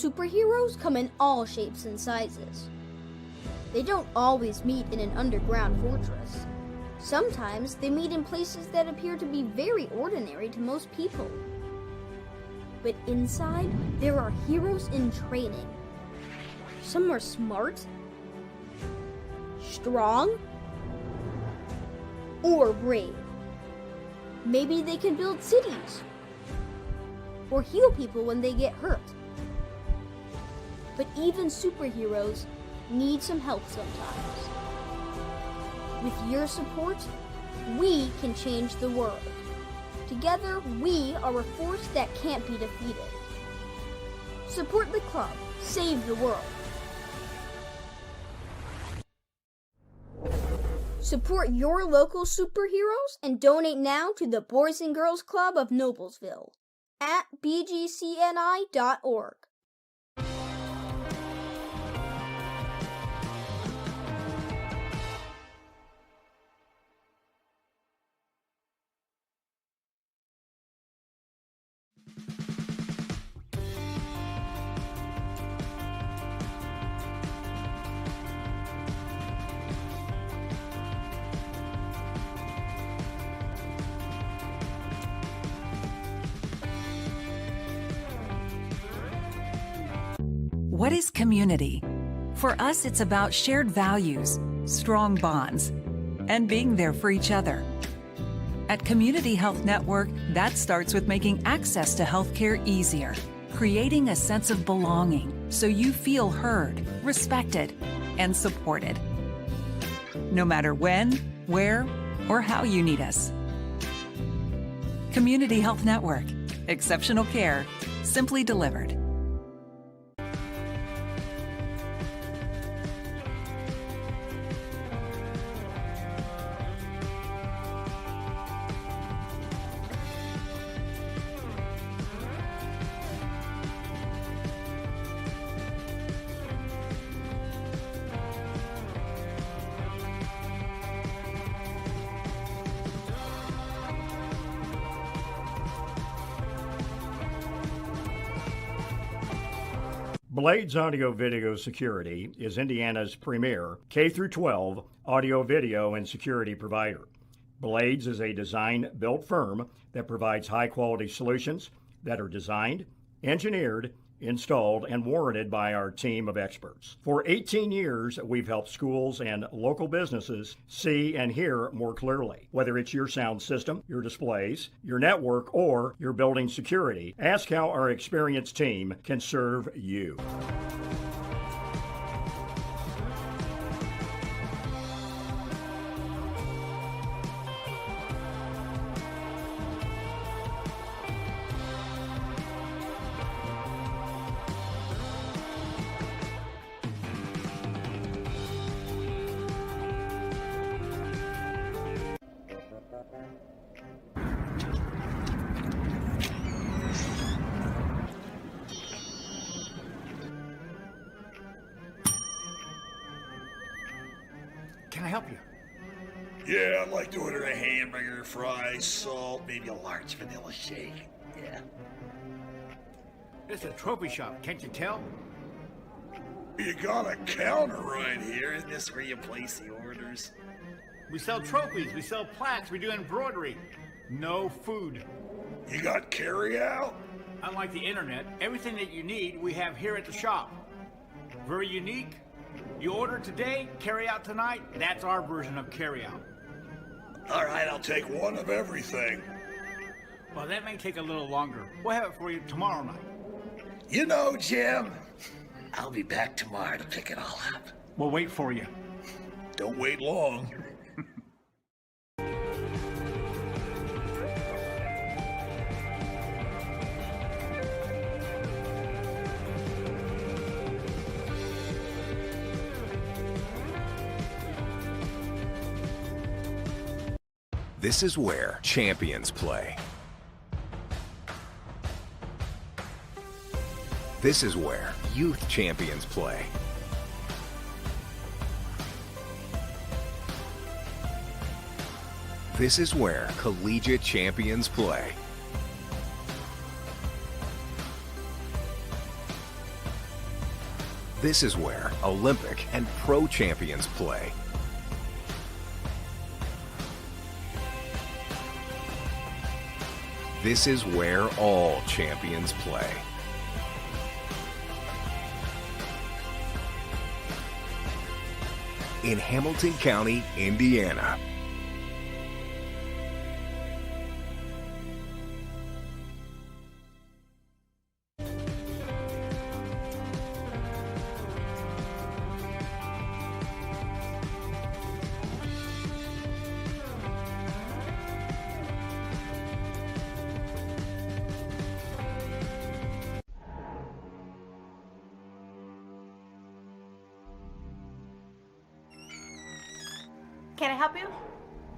Superheroes come in all shapes and sizes. They don't always meet in an underground fortress. Sometimes they meet in places that appear to be very ordinary to most people. But inside, there are heroes in training. Some are smart, strong, or brave. Maybe they can build cities or heal people when they get hurt. But even superheroes need some help sometimes. With your support, we can change the world. Together, we are a force that can't be defeated. Support the club. Save the world. Support your local superheroes and donate now to the Boys and Girls Club of Noblesville at bgcni.org. What is community? For us, it's about shared values, strong bonds, and being there for each other. At Community Health Network, that starts with making access to healthcare easier, creating a sense of belonging so you feel heard, respected, and supported. No matter when, where, or how you need us. Community Health Network. Exceptional care, simply delivered. Blades Audio Video Security is Indiana's premier K-12 audio, video, and security provider. Blades is a design-built firm that provides high-quality solutions that are designed, engineered, installed, and warranted by our team of experts. For 18 years, we've helped schools and local businesses see and hear more clearly. Whether it's your sound system, your displays, your network, or your building security, ask how our experienced team can serve you. Can I help you? Yeah, I'd like to order a hamburger, fries, salt, maybe a large vanilla shake. Yeah. It's a trophy shop, can't you tell? You got a counter right here. Isn't this where you place the orders? We sell trophies, we sell plaques, we do embroidery. No food. You got carry-out? Unlike the internet, everything that you need we have here at the shop. Very unique. You order today, carry out tonight. That's our version of carry out. All right, I'll take one of everything. Well, that may take a little longer. We'll have it for you tomorrow night. You know, Jim, I'll be back tomorrow to pick it all up. We'll wait for you. Don't wait long. This is where champions play. This is where youth champions play. This is where collegiate champions play. This is where Olympic and pro champions play. This is where all champions play. In Hamilton County, Indiana. Can I help you?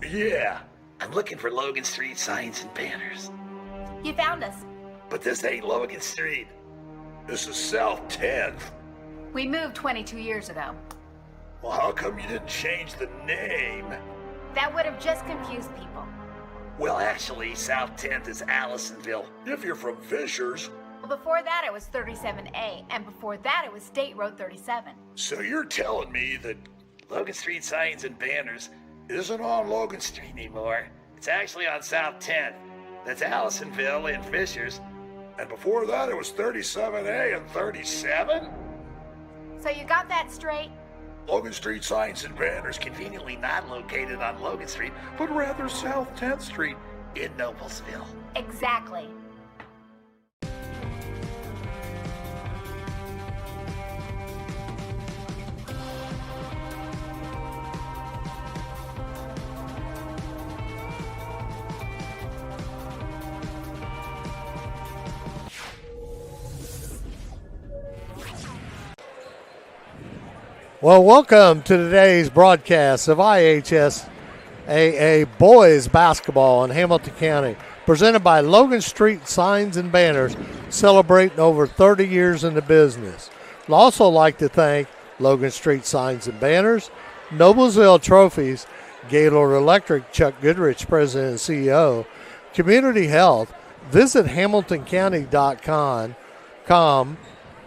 Yeah, I'm looking for Logan Street signs and banners. You found us. But this ain't Logan Street. This is South 10th. We moved 22 years ago. Well, how come you didn't change the name? That would have just confused people. Well, actually, South 10th is Allisonville, if you're from Fishers. Well, before that it was 37A, and before that it was State Road 37. So you're telling me that Logan Street signs and banners isn't on Logan Street anymore. It's actually on South 10th. That's Allisonville and Fishers. And before that, it was 37A and 37? So you got that straight? Logan Street signs and banners conveniently not located on Logan Street, but rather South 10th Street in Noblesville. Exactly. Well, welcome to today's broadcast of IHSAA Boys Basketball in Hamilton County, presented by Logan Street Signs and Banners, celebrating over 30 years in the business. I'd also like to thank Logan Street Signs and Banners, Noblesville Trophies, Gaylord Electric, Chuck Goodrich, President and CEO, Community Health. Visit HamiltonCounty.com,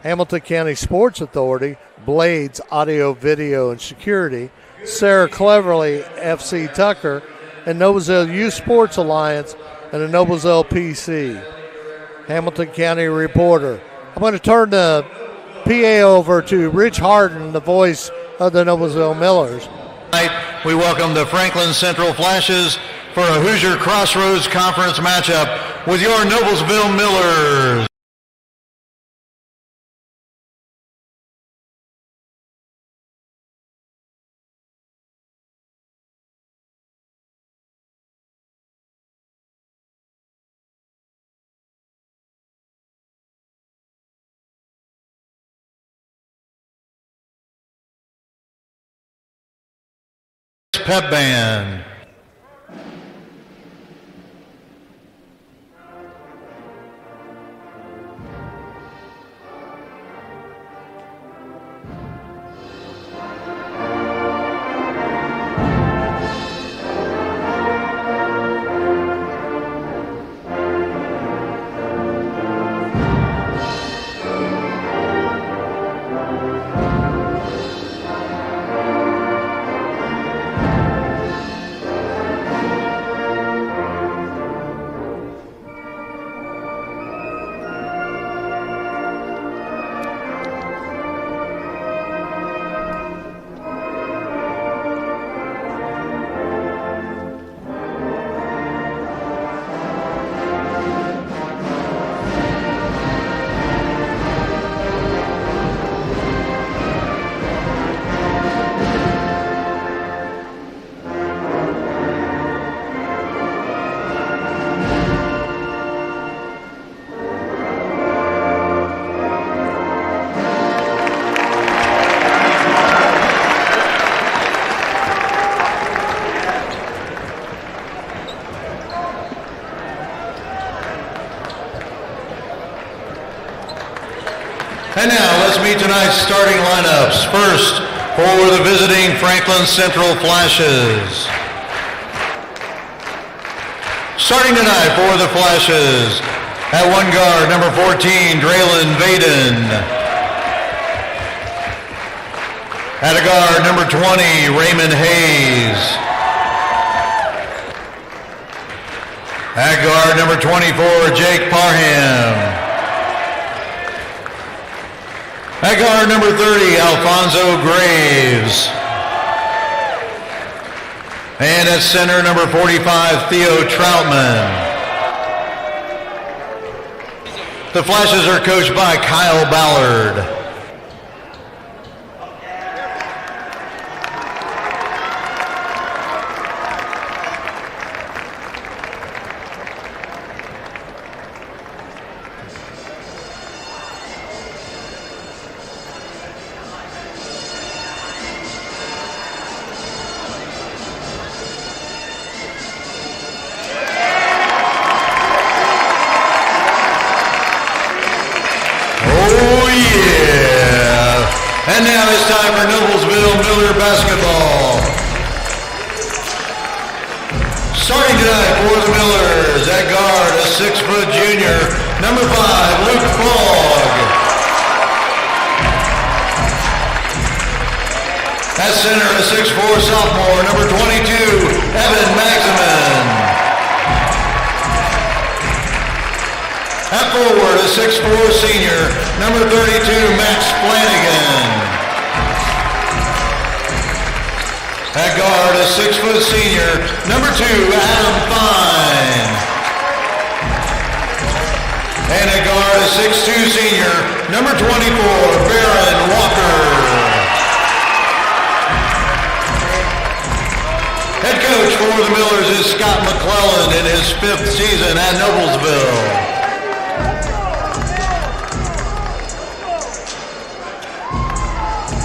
Hamilton County Sports Authority, Blades Audio, Video, and Security, Sarah Cleverly, FC Tucker, and Noblesville Youth Sports Alliance, and the Noblesville PC. Hamilton County Reporter. I'm going to turn the PA over to Rich Harden, the voice of the Noblesville Millers. Tonight, we welcome the Franklin Central Flashes for a Hoosier Crossroads Conference matchup with your Noblesville Millers. Pep band. And now let's meet tonight's starting lineups. First, for the visiting Franklin Central Flashes. Starting tonight for the Flashes, at one guard, number 14, Draylon Vaden. At a guard, number 20, Raymond Hayes. At guard, number 24, Jake Parham. At guard, number 30, Alfonso Graves. And at center, number 45, Theo Troutman. The Flashes are coached by Kyle Ballard. And now it's time for Noblesville Miller basketball. Starting tonight for the Millers, at guard, a 6-foot junior, number 5, Luke Fogg. At center, a 6'4" sophomore, number 22, Evan Maximin. At forward, a 6'4" senior, number 32, Max Flanagan. At guard, a 6-foot senior, number 2, Adam Fine. And at guard, a 6'2" senior, number 24, Baron Walker. Head coach for the Millers is Scott McClellan in his 5th season at Noblesville.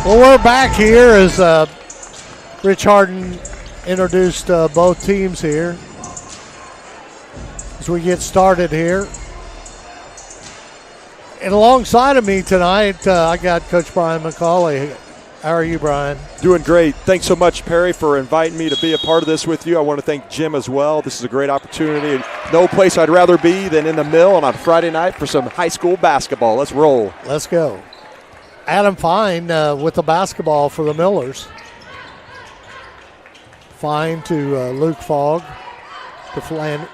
Well, we're back here as Rich Harden introduced both teams here. As we get started here. And alongside of me tonight, I got Coach Brian McCauley. How are you, Brian? Doing great. Thanks so much, Perry, for inviting me to be a part of this with you. I want to thank Jim as well. This is a great opportunity. No place I'd rather be than in the mill on Friday night for some high school basketball. Let's roll. Let's go. Adam Fine with the basketball for the Millers. Fine to Luke Fogg, to Flanagan,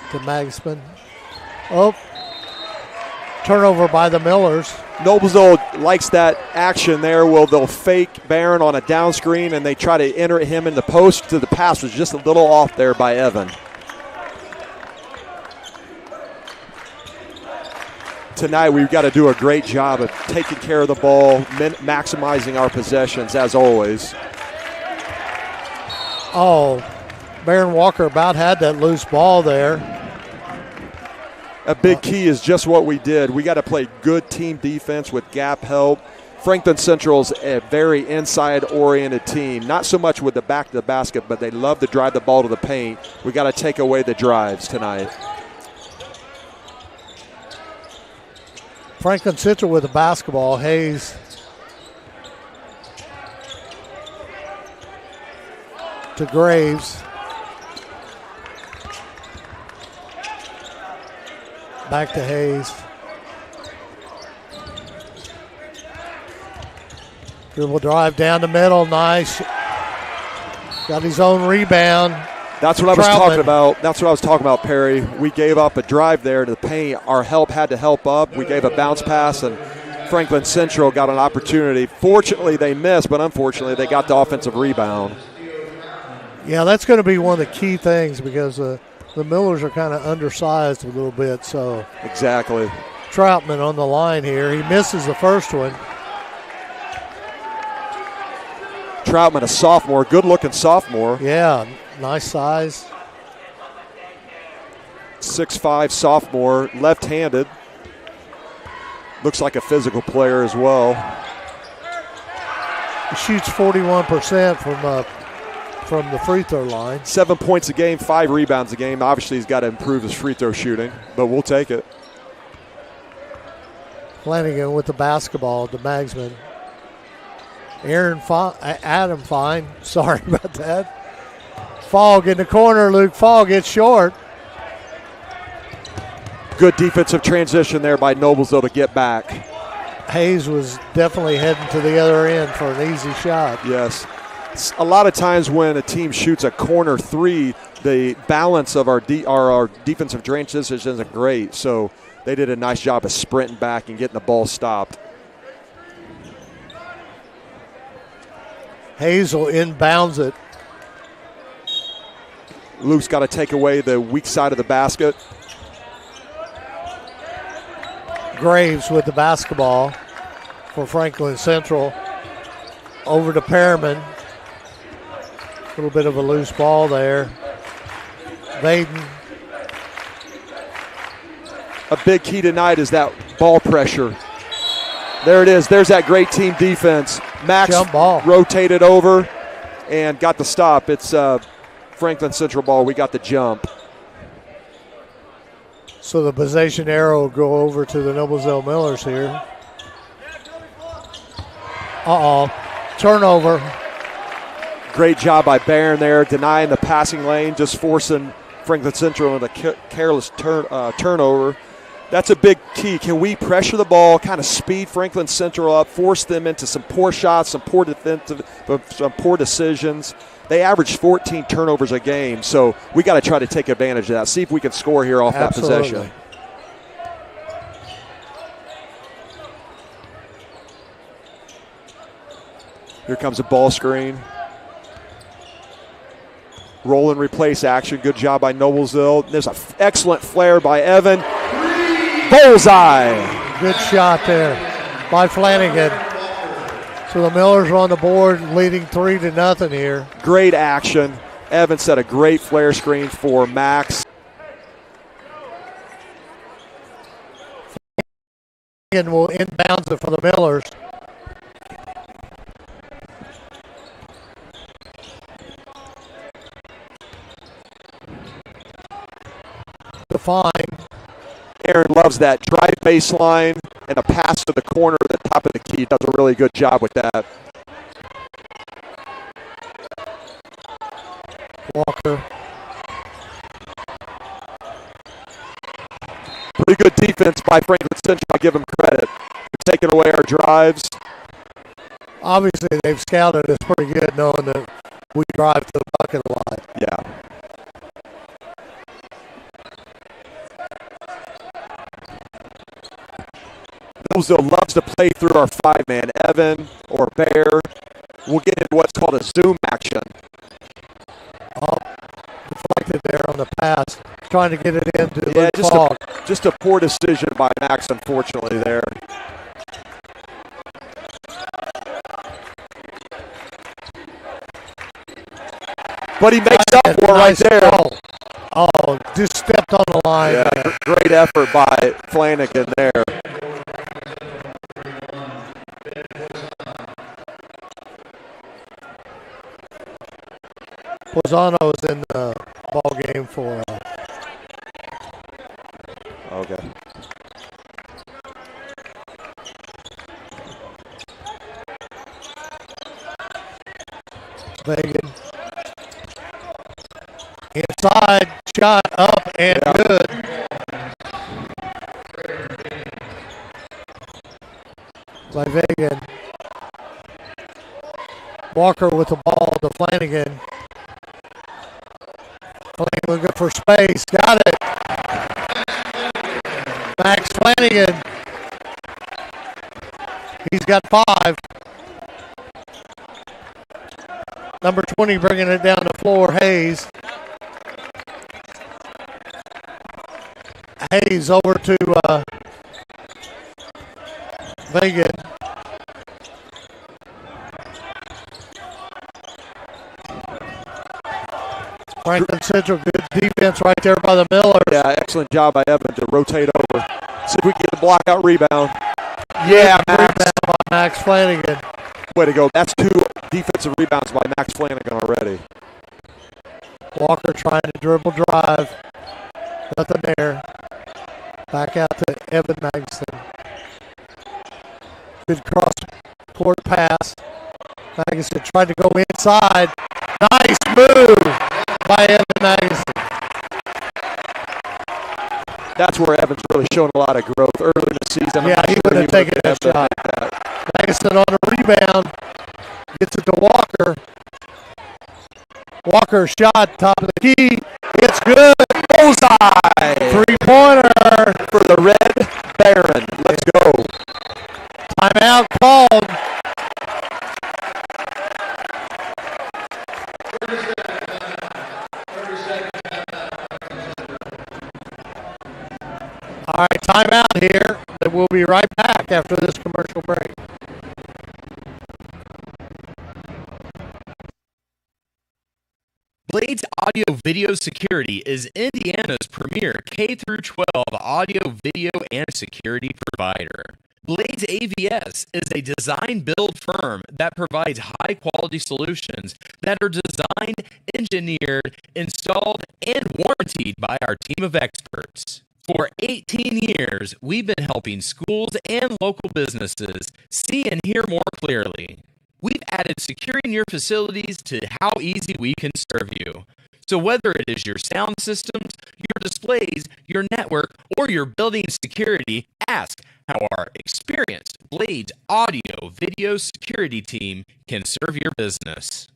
to Magsman. Oh, turnover by the Millers. Noblesville likes that action there. Well, they'll fake Barron on a down screen, and they try to enter him in the post. To the pass was just a little off there by Evan. Tonight we've got to do a great job of taking care of the ball, maximizing our possessions as always. Oh, Baron Walker about had that loose ball there. A big key is just what we did. We got to play good team defense with gap help. Franklin Central's a very inside-oriented team, not so much with the back to the basket, but they love to drive the ball to the paint. We got to take away the drives tonight. Franklin Central with the basketball. Hayes to Graves. Back to Hayes. Dribble drive down the middle. Nice. Got his own rebound. That's what I was talking about. That's what I was talking about, Perry. We gave up a drive there to the paint. Our help had to help up. We gave a bounce pass, and Franklin Central got an opportunity. Fortunately, they missed, but unfortunately, they got the offensive rebound. Yeah, that's going to be one of the key things because the Millers are kind of undersized a little bit. So exactly. Troutman on the line here. He misses the first one. Troutman, a sophomore, good-looking sophomore. Yeah, nice size. 6'5", sophomore, left-handed. Looks like a physical player as well. He shoots 41% from the free throw line. 7 points a game, 5 rebounds a game. Obviously, he's got to improve his free throw shooting, but we'll take it. Flanagan with the basketball to Magsman. Adam Fine. Sorry about that. Fogg in the corner. Luke Fogg gets short. Good defensive transition there by Noblesville to get back. Hayes was definitely heading to the other end for an easy shot. Yes. A lot of times when a team shoots a corner three, the balance of our defensive transitions isn't great. So they did a nice job of sprinting back and getting the ball stopped. Hayes will inbounds it. Luke's got to take away the weak side of the basket. Graves with the basketball for Franklin Central. Over to Perriman. A little bit of a loose ball there. Vaden. A big key tonight is that ball pressure. There it is. There's that great team defense. Max rotated over and got the stop. It's Franklin Central ball. We got the jump. So the possession arrow will go over to the Noblesville Millers here. Turnover. Great job by Barron there, denying the passing lane, just forcing Franklin Central with a careless turnover. That's a big key. Can we pressure the ball, kind of speed Franklin Central up, force them into some poor shots, some poor decisions? They average 14 turnovers a game, so we got to try to take advantage of that. See if we can score here off that possession. Here comes a ball screen. Roll and replace action. Good job by Noblesville. There's an excellent flare by Evan. Bullseye. Good shot there by Flanagan. So the Millers are on the board, leading 3-0 here. Great action. Evan set a great flare screen for Max. Flanagan will inbounds it for the Millers. Define. Aaron loves that drive baseline and a pass to the corner at the top of the key. Does a really good job with that. Walker. Pretty good defense by Franklin Central. I give them credit. They're taking away our drives. Obviously, they've scouted us pretty good, knowing that we drive to the bucket a lot. Yeah. Noblesville loves to play through our five-man, Evan or Bear. We'll get into what's called a zoom action. Deflected there on the pass, trying to get it into Luke Falk. Just a poor decision by Max, unfortunately, there. But he makes up for it right there. Oh, just stepped on the line. Yeah, great effort by Flanagan there. Lozano's in the ball game for. Okay. Megan. Inside, shot up and good. By Vegan. Walker with the ball to Flanagan. Flanagan looking for space. Got it. Max Flanagan. He's got 5. Number 20 bringing it down the floor, Hayes. Hayes over to Vegan. Franklin Central, good defense right there by the Millers. Yeah, excellent job by Evan to rotate over. See if we can get the blockout rebound. Yeah, rebound by Max Flanagan. Way to go. That's 2 defensive rebounds by Max Flanagan already. Walker trying to dribble drive. Nothing there. Back out to Evan Magnuson. Good cross court pass. Magnuson tried to go inside. Nice move by Evan Magnuson. That's where Evan's really shown a lot of growth. Early in the season. I'm Yeah, not he sure would have taken that been able to shot. make that. Magnuson on a rebound. Gets it to Walker. Walker shot, top of the key. It's good. Bullseye! Three-pointer. For the Red Baron. Let's go. Timeout called. All right, timeout here. And we'll be right back after this commercial break. Blades Audio Video Security is Indiana's premier K-12 audio, video, and security provider. Blades AVS is a design-build firm that provides high-quality solutions that are designed, engineered, installed, and warranted by our team of experts. For 18 years, we've been helping schools and local businesses see and hear more clearly. We've added securing your facilities to how easy we can serve you. So whether it is your sound systems, your displays, your network, or your building security, ask how our experienced Blades Audio Video Security team can serve your business.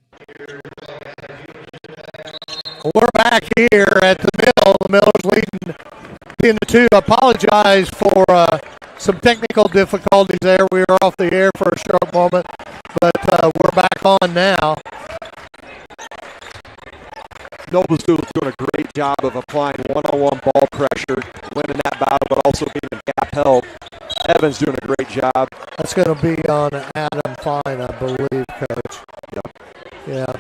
We're back here at the mill. The Millers leading 10-2. Apologize for some technical difficulties there. We were off the air for a short moment, but we're back on now. Noblesville is doing a great job of applying one-on-one ball pressure, winning that battle, but also being in gap help. Evan's doing a great job. That's going to be on Adam Fine, I believe, Coach. Yep. Yeah.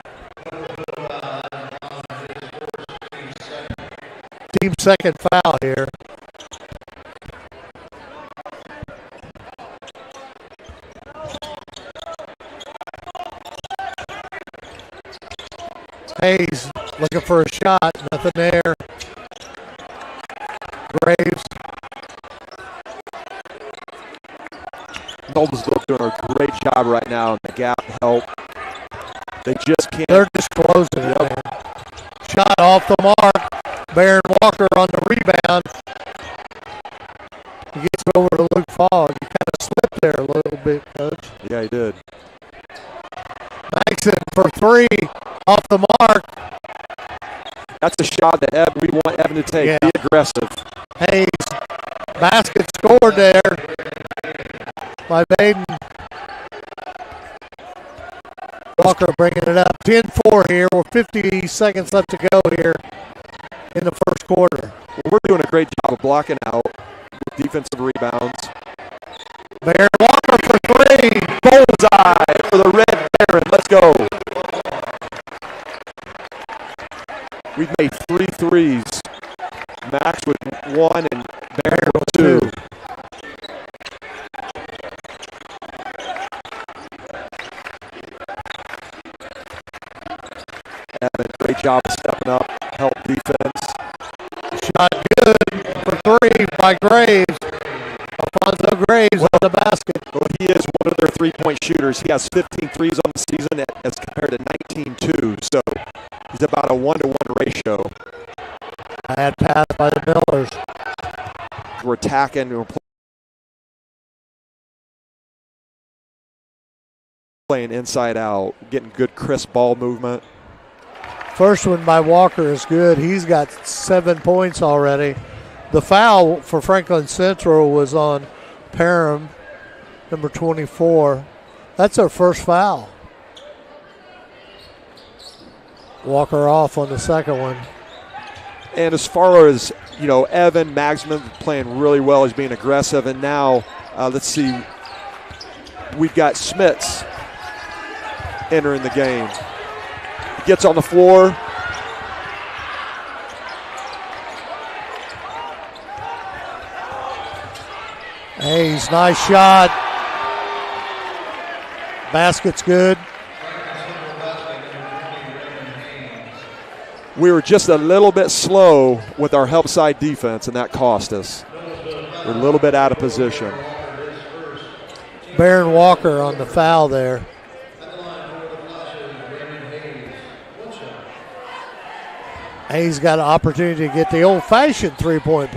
Team second foul here. Hayes looking for a shot, nothing there. Graves. Noblesville doing a great job right now in the gap help. They just can't. They're just closing it, man. Shot off the mark. Baron Walker on the rebound. He gets it over to Luke Fogg. He kind of slipped there a little bit, Coach. Yeah, he did. Maxson for three. Off the mark. That's a shot that we want Evan to take. Yeah. Be aggressive. Hayes. Basket scored there by Baden. Walker bringing it up. 10-4 here. We're 50 seconds left to go here in the first quarter. Well, we're doing a great job of blocking out with defensive rebounds. Baron Walker for three. Bullseye for the Red Baron. Let's go. We've made 3 threes. Max with 1 and Baron with 2. Evan, great job of stepping up, help defense. Shot good for three by Graves. Alfonso Graves on the basket. Well, he is one of their three-point shooters. He has 15 threes on the season as compared to 19-2. So he's about a 1-to-1 ratio. Bad pass by the Millers. We're attacking. We're playing inside out, getting good crisp ball movement. First one by Walker is good. He's got 7 points already. The foul for Franklin Central was on Parham, number 24. That's our first foul. Walker off on the second one. And as far as, Evan Magsman playing really well, he's being aggressive. And now, let's see, we've got Smits entering the game. He gets on the floor. Hayes, nice shot. Basket's good. We were just a little bit slow with our help side defense, and that cost us. We're a little bit out of position. Baron Walker on the foul there. Hayes got an opportunity to get the old-fashioned three-point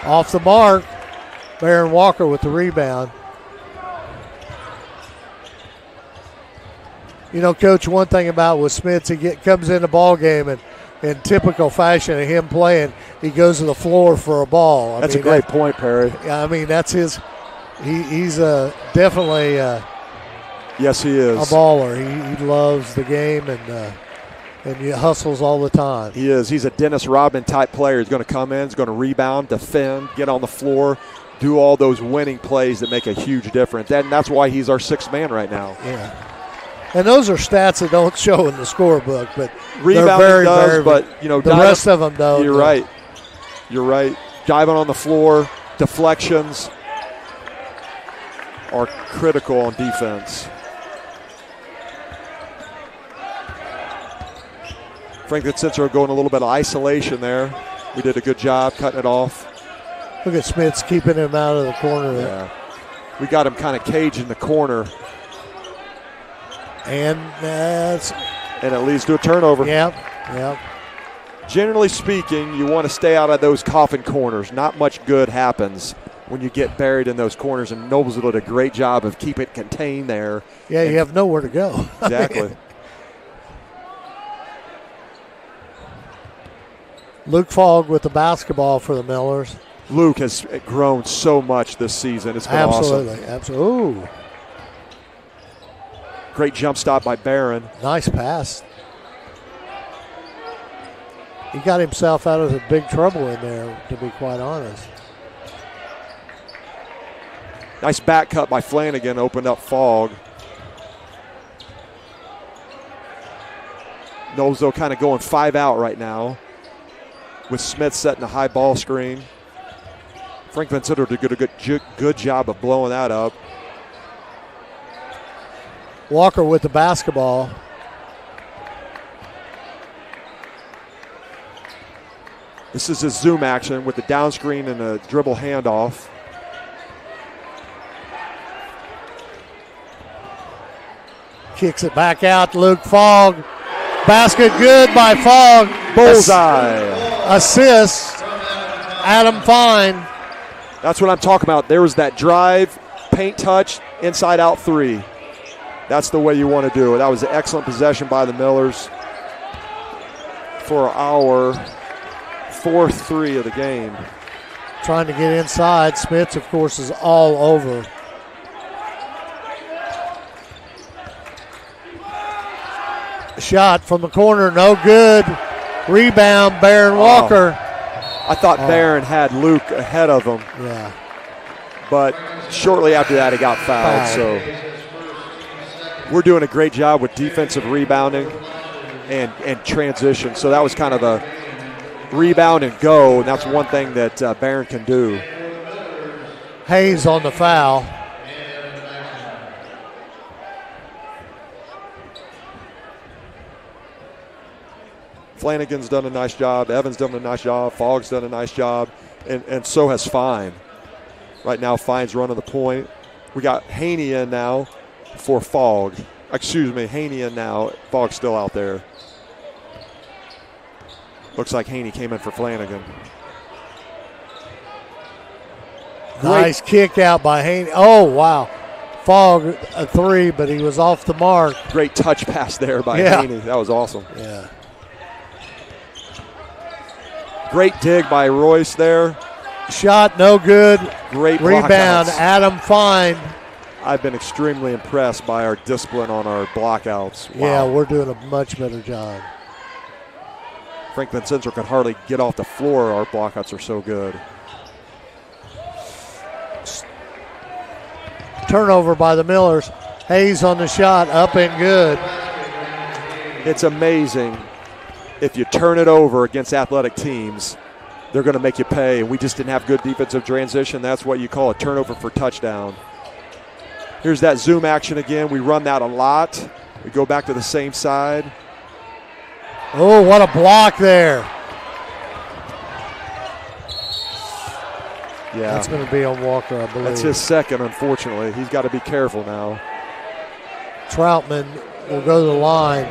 off the mark. Baron Walker with the rebound. You know, Coach, one thing about with Smith, he comes in the ball game and in typical fashion of him playing, he goes to the floor for a ball. That's a great point, Perry. I mean, that's his. He's definitely. Yes, he is a baller. He loves the game and he hustles all the time. He is. He's a Dennis Rodman type player. He's going to come in, he's going to rebound, defend, get on the floor, do all those winning plays that make a huge difference. And that's why he's our sixth man right now. Yeah. And those are stats that don't show in the scorebook, but rebounding they're does, very, but you know the rest of them don't. You're right. You're right. Diving on the floor, deflections are critical on defense. Franklin Central going a little bit of isolation there. We did a good job cutting it off. Look at Smith's keeping him out of the corner there. Yeah. We got him kind of caged in the corner. And it leads to a turnover. Yep. Generally speaking, you want to stay out of those coffin corners. Not much good happens when you get buried in those corners, and Noblesville did a great job of keeping it contained there. Yeah, you have nowhere to go. Exactly. Luke Fogg with the basketball for the Millers. Luke has grown so much this season. It's been awesome. Absolutely. Ooh. Great jump stop by Barron. Nice pass. He got himself out of big trouble in there, to be quite honest. Nice back cut by Flanagan, opened up Fogg. Noblesville kind of going 5 out right now, with Smith setting a high ball screen. Franklin Central did a good job of blowing that up. Walker with the basketball. This is a zoom action with the down screen and a dribble handoff. Kicks it back out to Luke Fogg. Basket good by Fogg. Bullseye. Assist. Adam Fine. That's what I'm talking about. There was that drive, paint touch, inside out three. That's the way you want to do it. That was an excellent possession by the Millers for our 4th 3 of the game. Trying to get inside. Smith, of course, is all over. Shot from the corner, no good. Rebound, Baron Walker. I thought Barron had Luke ahead of him. Yeah. But shortly after that, he got fouled. So we're doing a great job with defensive rebounding and transition. So that was kind of a rebound and go, and that's one thing that Barron can do. Hayes on the foul. Flanagan's done a nice job. Evans done a nice job. Fogg's done a nice job. And so has Fine. Right now, Fine's running the point. We got Haney in now for Fogg. Excuse me, Haney in now. Fogg's still out there. Looks like Haney came in for Flanagan. Nice kick out by Haney. Oh, wow. Fogg a three, but he was off the mark. Great touch pass there by Haney. That was awesome. Yeah. Great dig by Royce there. Shot no good. Great rebound. blockouts. Adam Fine. I've been extremely impressed by our discipline on our blockouts. Wow. Yeah, we're doing a much better job. Franklin Central could hardly get off the floor. Our blockouts are so good. Turnover by the Millers. Hayes on the shot, up and good. It's amazing. If you turn it over against athletic teams, they're going to make you pay. We just didn't have good defensive transition. That's what you call a turnover for touchdown. Here's that zoom action again. We run that a lot. We go back to the same side. Oh, what a block there. Yeah. That's going to be on Walker, I believe. That's his second, unfortunately. He's got to be careful now. Troutman will go to the line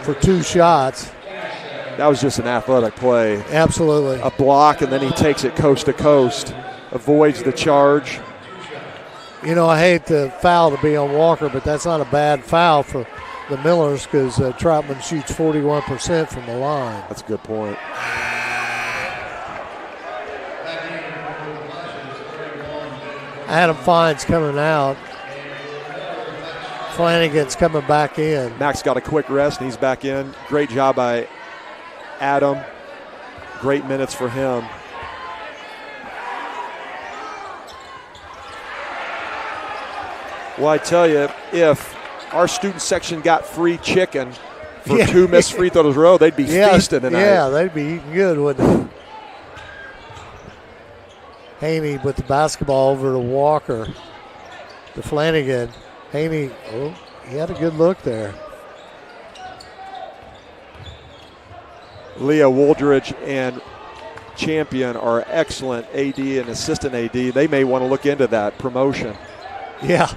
for 2 shots. That was just an athletic play. Absolutely. A block, and then he takes it coast to coast. avoids the charge. You know, I hate the foul to be on Walker, but that's not a bad foul for the Millers because Troutman shoots 41% from the line. That's a good point. Adam Fine's coming out. Flanagan's coming back in. Max got a quick rest, and he's back in. Great job by Adam. Great minutes for him. Well, I tell you, if our student section got free chicken for 2 missed free throws in a row, they'd be feasting tonight. Yeah, they'd be eating good, wouldn't they? Haney with the basketball over to Walker. To Flanagan. Haney, he had a good look there. Leah Woldridge and Champion are excellent AD and assistant AD. They may want to look into that promotion. Yeah.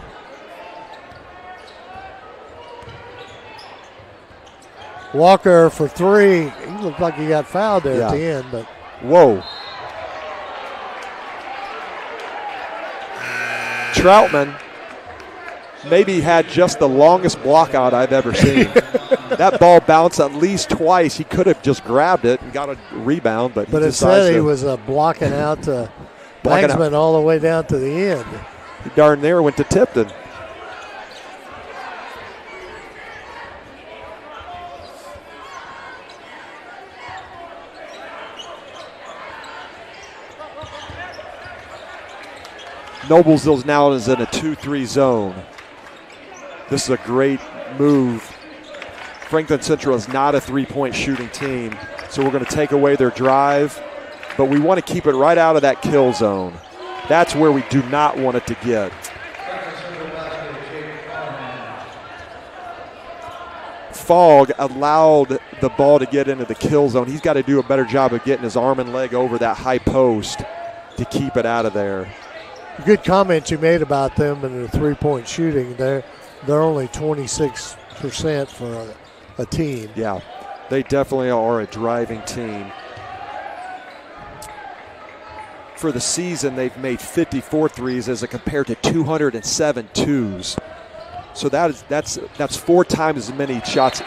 Walker for 3. He looked like he got fouled there at the end, but whoa. Troutman maybe had just the longest block out I've ever seen. That ball bounced at least twice. He could have just grabbed it and got a rebound, but it said he was blocking out Bagsman all the way down to the end. He darn near went to Tipton. Noblesville's now is in a 2-3 zone. This is a great move. Franklin Central is not a three-point shooting team, so we're going to take away their drive, but we want to keep it right out of that kill zone. That's where we do not want it to get. Fogg allowed the ball to get into the kill zone. He's got to do a better job of getting his arm and leg over that high post to keep it out of there. Good comment you made about them and their three-point shooting. They're only 26% for a team. Yeah, they definitely are a driving team. For the season, they've made 54 threes as compared to 207 twos. So that's 4 times as many shots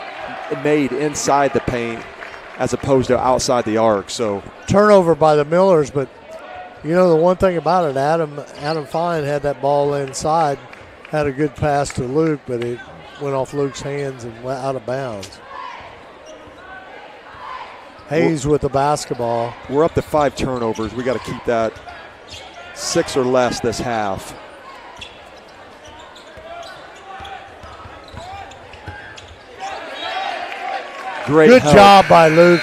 made inside the paint as opposed to outside the arc. So turnover by the Millers, but you know the one thing about it, Adam Fine had that ball inside, had a good pass to Luke, but it went off Luke's hands and went out of bounds. Hayes with the basketball. We're up to 5 turnovers. We got to keep that 6 or less this half. Great Good help. job by Luke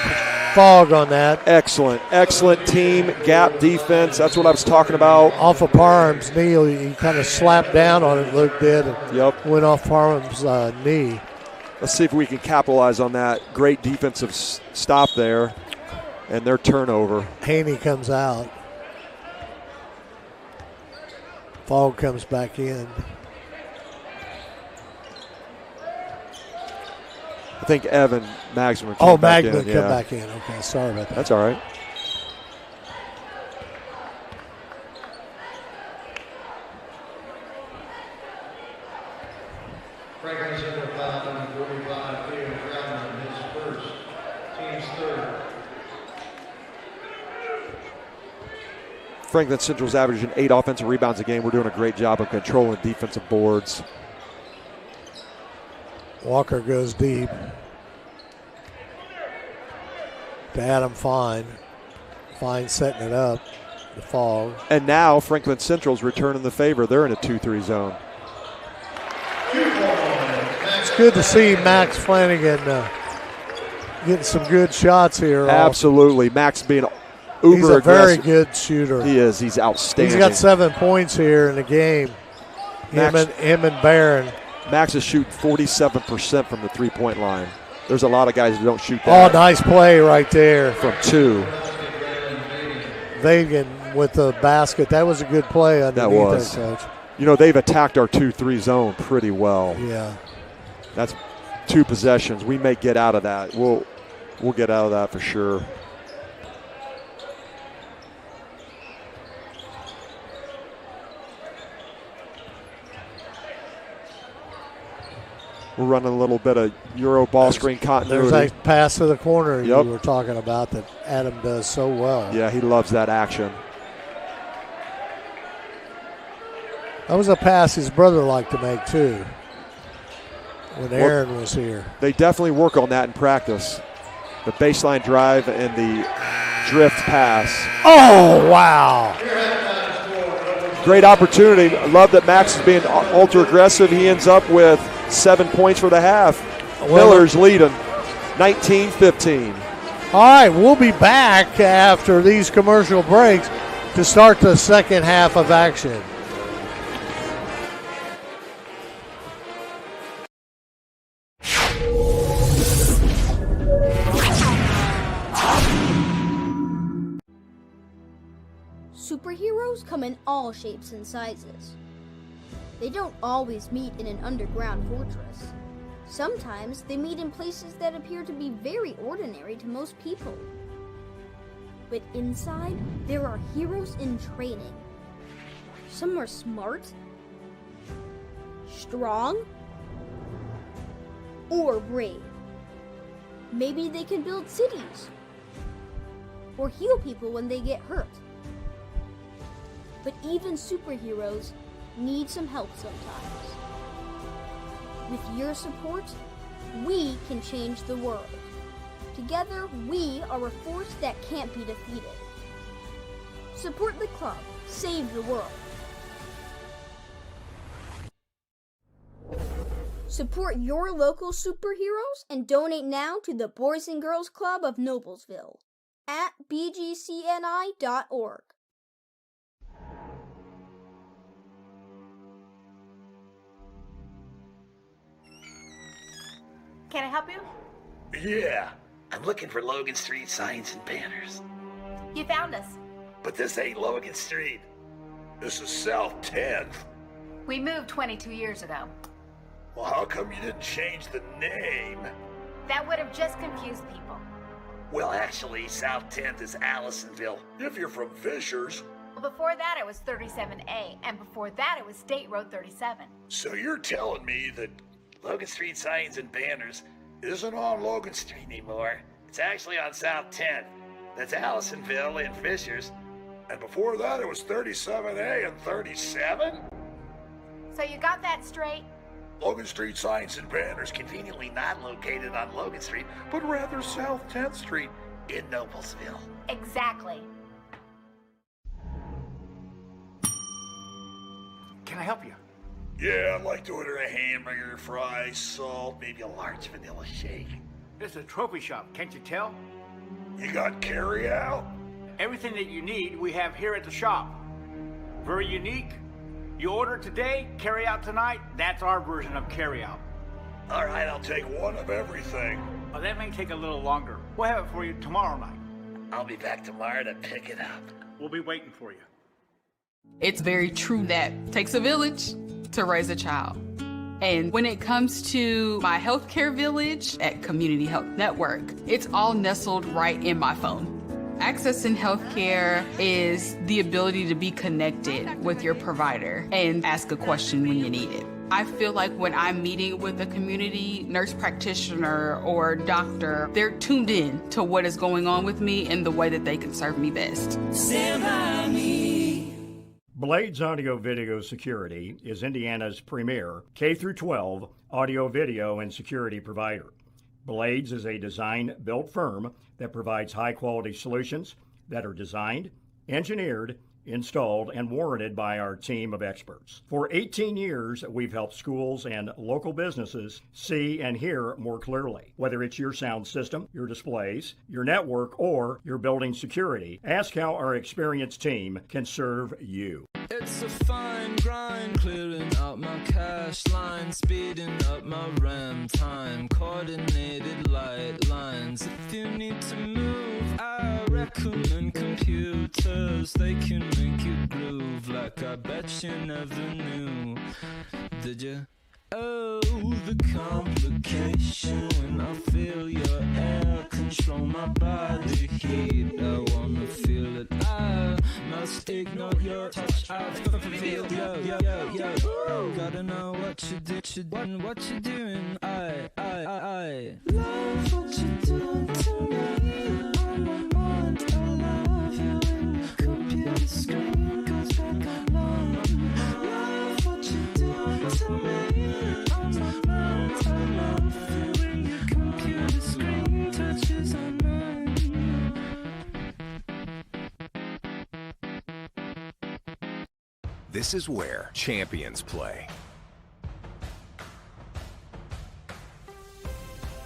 Fogg on that. Excellent team, gap defense. That's what I was talking about. Off of Parham's knee, he kind of slapped down on it, Luke did. And went off Parham's knee. Let's see if we can capitalize on that. Great defensive stop there and their turnover. Haney comes out. Fogg comes back in. I think Evan Magsman come back in. Come back in. Okay, sorry about that. That's all right. Franklin Central's averaging 8 offensive rebounds a game. We're doing a great job of controlling defensive boards. Walker goes deep to Adam Fine. Fine setting it up. The Fogg. And now Franklin Central's returning the favor. They're in a 2-3 zone. It's good to see Max Flanagan getting some good shots here. Absolutely. Max being uber He's a aggressive. very good shooter. He is. He's outstanding. He's got 7 points here in the game. Him and Barron. Max is shooting 47% from the three-point line. There's a lot of guys who don't shoot that. Oh, nice play right there. From 2. Vagan with the basket. That was a good play underneath there, Coach. You know, they've attacked our 2-3 zone pretty well. Yeah. That's 2 possessions. We may get out of that. We'll get out of that for sure. We're running a little bit of Euro ball screen continuity. There's that pass to the corner Yep. you were talking about that Adam does so well. Yeah, he loves that action. That was a pass his brother liked to make too when Aaron was here. They definitely work on that in practice. The baseline drive and the drift pass. Oh, wow. Great opportunity. I love that Max is being ultra aggressive. He ends up with 7 points for the half. Miller's leading 19-15. All right, we'll be back after these commercial breaks to start the second half of action. Superheroes come in all shapes and sizes. They don't always meet in an underground fortress. Sometimes they meet in places that appear to be very ordinary to most people. But inside, there are heroes in training. Some are smart, strong, or brave. Maybe they can build cities or heal people when they get hurt. But even superheroes need some help sometimes. With your support, we can change the world. Together, we are a force that can't be defeated. Support the club. Save the world. Support your local superheroes and donate now to the Boys and Girls Club of Noblesville at bgcni.org. Can I help you? Yeah, I'm looking for Logan Street signs and banners. You found us. But this ain't Logan Street. This is South 10th. We moved 22 years ago. Well, how come you didn't change the name? That would have just confused people. Well, actually, South 10th is Allisonville, if you're from Fishers. Well, before that it was 37A, and before that it was State Road 37. So you're telling me that Logan Street signs and banners isn't on Logan Street anymore. It's actually on South 10th. That's Allisonville and Fishers. And before that, it was 37A and 37? So you got that straight? Logan Street signs and banners conveniently not located on Logan Street, but rather South 10th Street in Noblesville. Exactly. Can I help you? Yeah, I'd like to order a hamburger, fries, salt, maybe a large vanilla shake. This is a trophy shop, can't you tell? You got carry-out? Everything that you need, we have here at the shop. Very unique. You order today, carry out tonight. That's our version of carry out. All right, I'll take one of everything. Oh, that may take a little longer. We'll have it for you tomorrow night. I'll be back tomorrow to pick it up. We'll be waiting for you. It's very true that it takes a village to raise a child. And when it comes to my healthcare village at Community Health Network, it's all nestled right in my phone. Accessing healthcare is the ability to be connected with your provider and ask a question when you need it. I feel like when I'm meeting with a community nurse practitioner or doctor, they're tuned in to what is going on with me and the way that they can serve me best. Stand by me. Blades Audio Video Security is Indiana's premier K-12 audio video and security provider. Blades is a design-built firm that provides high-quality solutions that are designed, engineered, installed, and warranted by our team of experts. For 18 years, we've helped schools and local businesses see and hear more clearly. Whether it's your sound system, your displays, your network, or your building security, ask how our experienced team can serve you. It's a fine grind, clearing out my cash line, speeding up my RAM time, coordinated light lines. If you need to move, I recommend computers. They can make you groove like I bet you never knew. Did you? Oh, the complication when I feel your air control my body heat. I wanna feel it. My just ignore your touch. I feel yo. Gotta know what you did, what you doing. I love what you do to me. On my mind, I love you. When the computer screen goes back alone. Love what you do to me. On my mind, I love you. When your computer screen touches on mine. This is where champions play.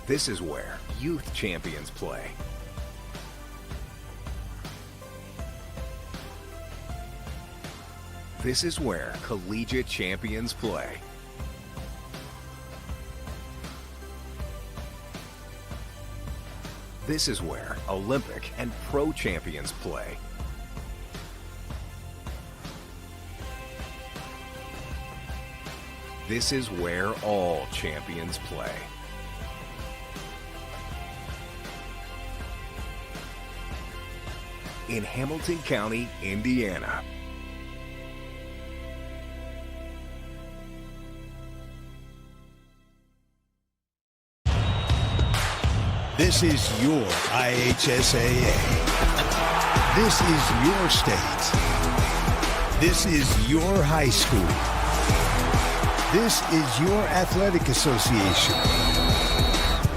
This is where youth champions play. This is where collegiate champions play. This is where Olympic and pro champions play. This is where all champions play. In Hamilton County, Indiana. This is your IHSAA. This is your state. This is your high school. This is your athletic association.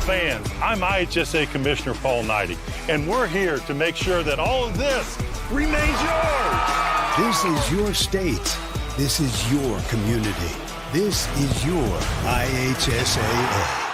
Fans, I'm IHSAA Commissioner Paul Knighty, and we're here to make sure that all of this remains yours. This is your state. This is your community. This is your IHSAA.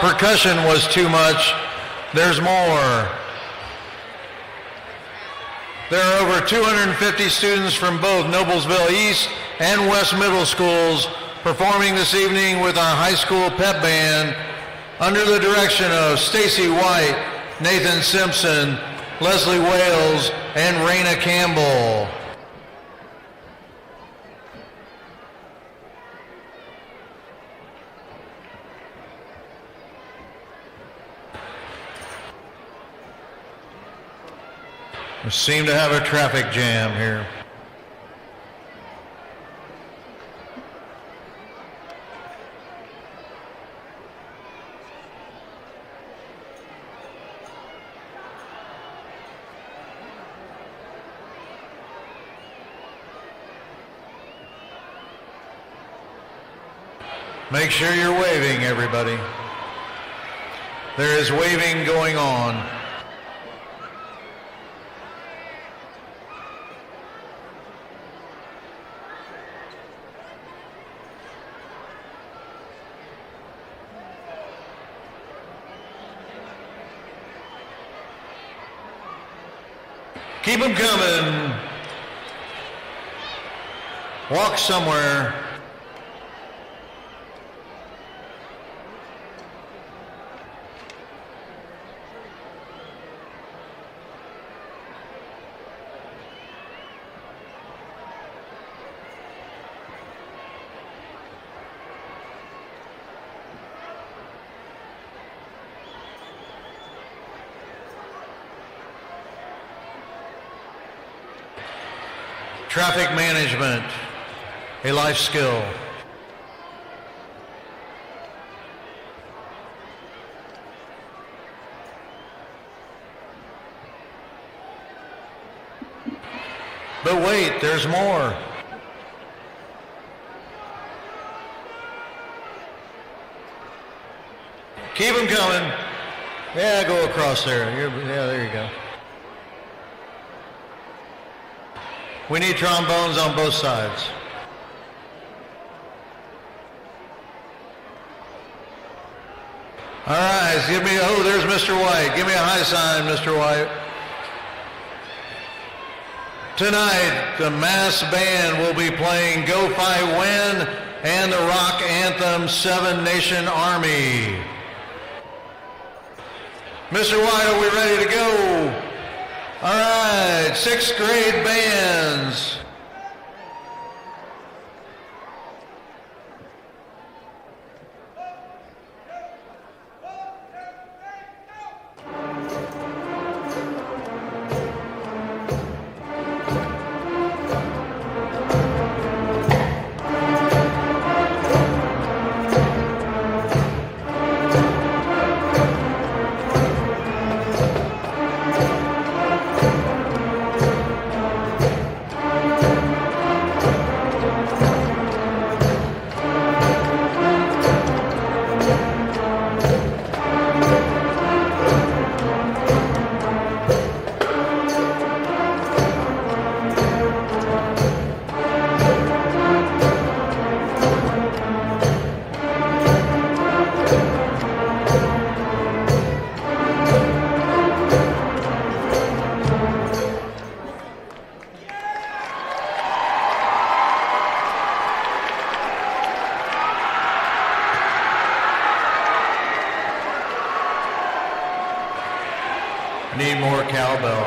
Percussion was too much. There's more. There are over 250 students from both Noblesville East and West Middle Schools performing this evening with our high school pep band under the direction of Stacy White, Nathan Simpson, Leslie Wales, and Raina Campbell. We seem to have a traffic jam here. Make sure you're waving, everybody. There is waving going on. Keep them coming. Walk somewhere. Traffic management, a life skill. But wait, there's more. Keep them coming. Yeah, go across there. Yeah, there you go. We need trombones on both sides. All right, give me, oh, there's Mr. White. Give me a high sign, Mr. White. Tonight, the mass band will be playing Go Fi Win and the rock anthem, Seven Nation Army. Mr. White, are we ready to go? All right, 6th grade bands. Need more cowbell.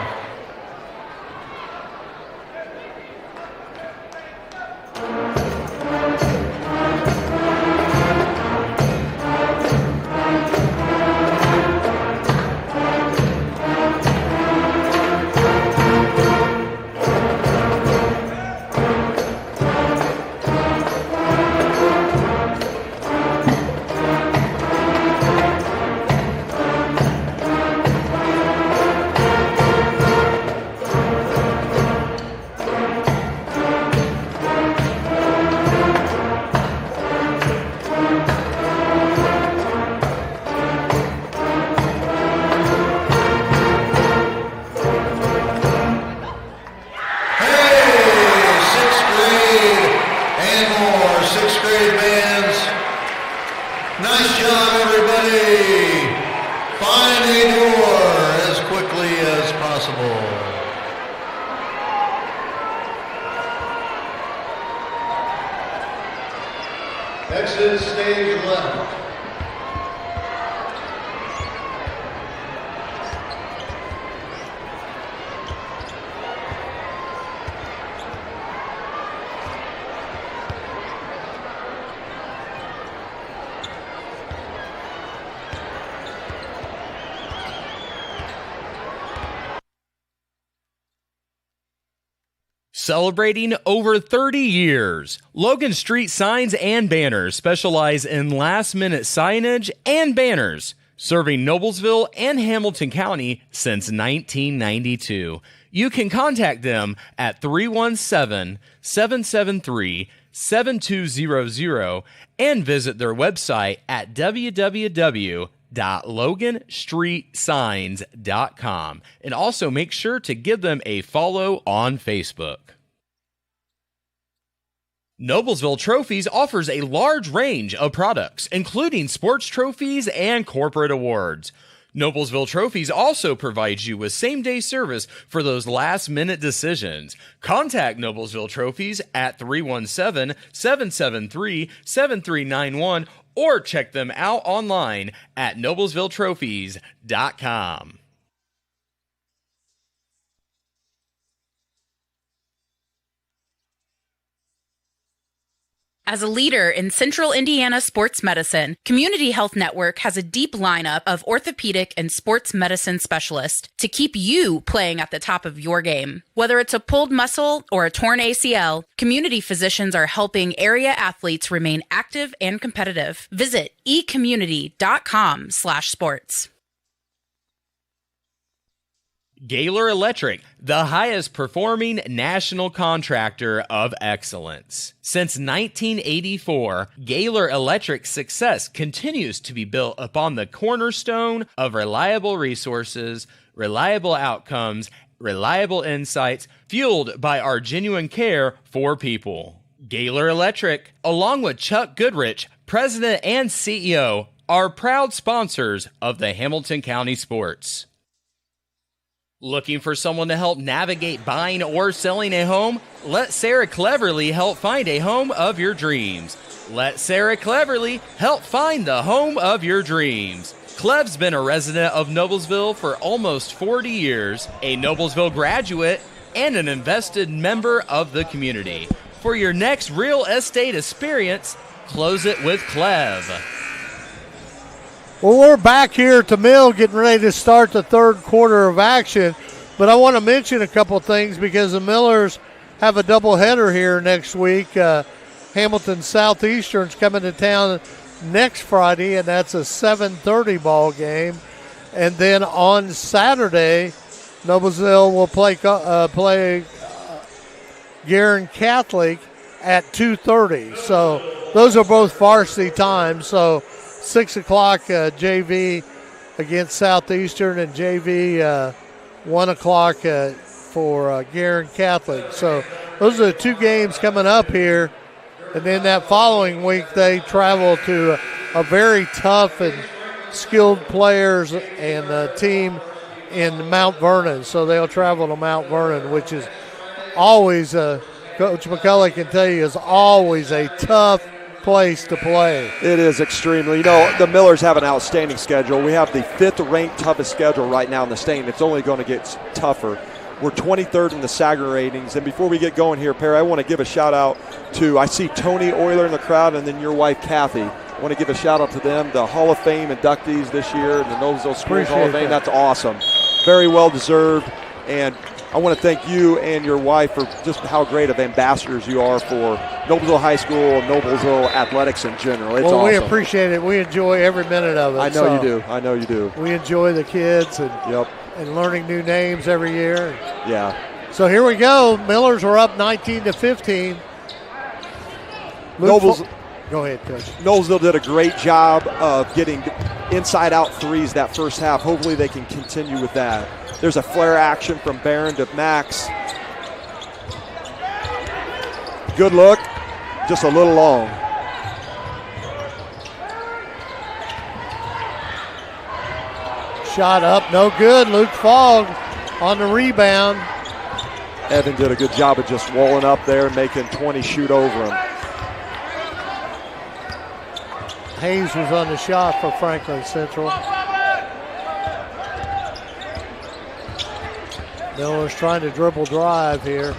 Exit stage left. Celebrating over 30 years, Logan Street Signs and Banners specialize in last-minute signage and banners, serving Noblesville and Hamilton County since 1992. You can contact them at 317-773-7200 and visit their website at www.loganstreetsigns.com. And also make sure to give them a follow on Facebook. Noblesville Trophies offers a large range of products, including sports trophies and corporate awards. Noblesville Trophies also provides you with same-day service for those last-minute decisions. Contact Noblesville Trophies at 317-773-7391 or check them out online at noblesvilletrophies.com. As a leader in Central Indiana sports medicine, Community Health Network has a deep lineup of orthopedic and sports medicine specialists to keep you playing at the top of your game. Whether it's a pulled muscle or a torn ACL, community physicians are helping area athletes remain active and competitive. Visit ecommunity.com/sports. Gaylor Electric, the highest performing national contractor of excellence. Since 1984, Gaylor Electric's success continues to be built upon the cornerstone of reliable resources, reliable outcomes, reliable insights, fueled by our genuine care for people. Gaylor Electric, along with Chuck Goodrich, President and CEO, are proud sponsors of the Hamilton County Sports. Looking for someone to help navigate buying or selling a home? Let Sarah Cleverly help find a home of your dreams. Let Sarah Cleverly help find the home of your dreams. Clev's been a resident of Noblesville for almost 40 years, a Noblesville graduate, and an invested member of the community. For your next real estate experience, close it with Clev. Well, we're back here at the mill getting ready to start the third quarter of action, but I want to mention a couple things because the Millers have a doubleheader here next week. Hamilton Southeastern's coming to town next Friday, and that's a 7:30 ball game. And then on Saturday, Noblesville will play Guerin Catholic at 2:30. So those are both varsity times. So 6 o'clock JV against Southeastern, and JV 1 o'clock for Guerin Catholic. So those are the two games coming up here. And then that following week they travel to a very tough and skilled players and team in Mount Vernon. So they'll travel to Mount Vernon, which is always, Coach McCullough can tell you, is always a tough place to play. It is extremely. You know, the Millers have an outstanding schedule. We have the 5th ranked toughest schedule right now in the state, and it's only going to get tougher. We're 23rd in the Sager ratings. And before we get going here, Perry, I want to give a shout out to, I see Tony Euler in the crowd and then your wife, Kathy. I want to give a shout out to them, the Hall of Fame inductees this year, the Noblesville Schools Hall of Fame. That's awesome. Very well deserved. And I want to thank you and your wife for just how great of ambassadors you are for Noblesville High School and Noblesville athletics in general. It's awesome. We appreciate it. We enjoy every minute of it. I know you do. I know you do. We enjoy the kids and learning new names every year. Yeah. So here we go. Millers are up 19-15. Go ahead, Coach. Noblesville did a great job of getting inside-out threes that first half. Hopefully they can continue with that. There's a flare action from Barron to Max. Good look, just a little long. Shot up, no good. Luke Fogg on the rebound. Evan did a good job of just walling up there and making 20 shoot over him. Hayes was on the shot for Franklin Central. Miller's trying to dribble drive here.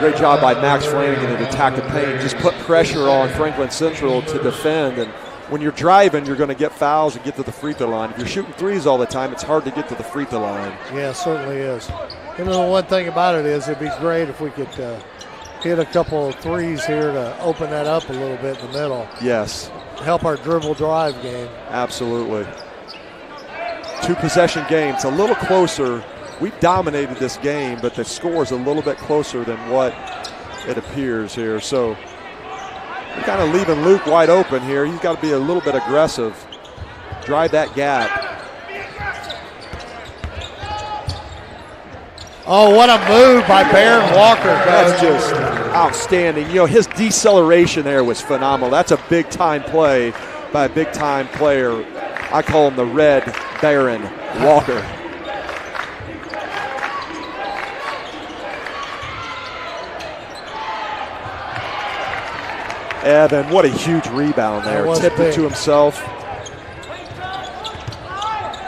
Great job by Max Flanagan to attack the paint. Just put pressure on Franklin Central to defend. And when you're driving, you're going to get fouls and get to the free throw line. If you're shooting threes all the time, it's hard to get to the free throw line. Yeah, it certainly is. And the one thing about it is it'd be great if we could hit a couple of threes here to open that up a little bit in the middle. Yes. Help our dribble drive game. Absolutely. 2-possession game. It's a little closer. We dominated this game, but the score is a little bit closer than what it appears here. So we're kind of leaving Luke wide open here. He's got to be a little bit aggressive. Drive that gap. Oh, what a move by Barron Walker. That's just outstanding. You know, his deceleration there was phenomenal. That's a big-time play by a big-time player. I call him the Red Barron Walker. Evan, what a huge rebound there. Tipped it to himself.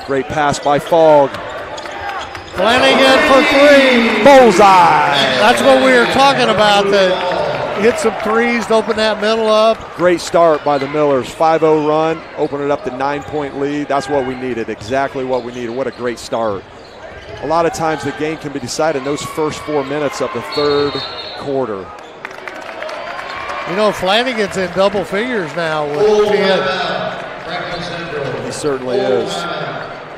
Great pass by Fogg. Flanagan for three. Bullseye. That's what we were talking about, to hit some threes to open that middle up. Great start by the Millers. 5-0 run, open it up to 9-point lead. That's what we needed, exactly what we needed. What a great start. A lot of times the game can be decided in those first 4 minutes of the third quarter. You know, Flanagan's in double figures now with 10. He's certainly is.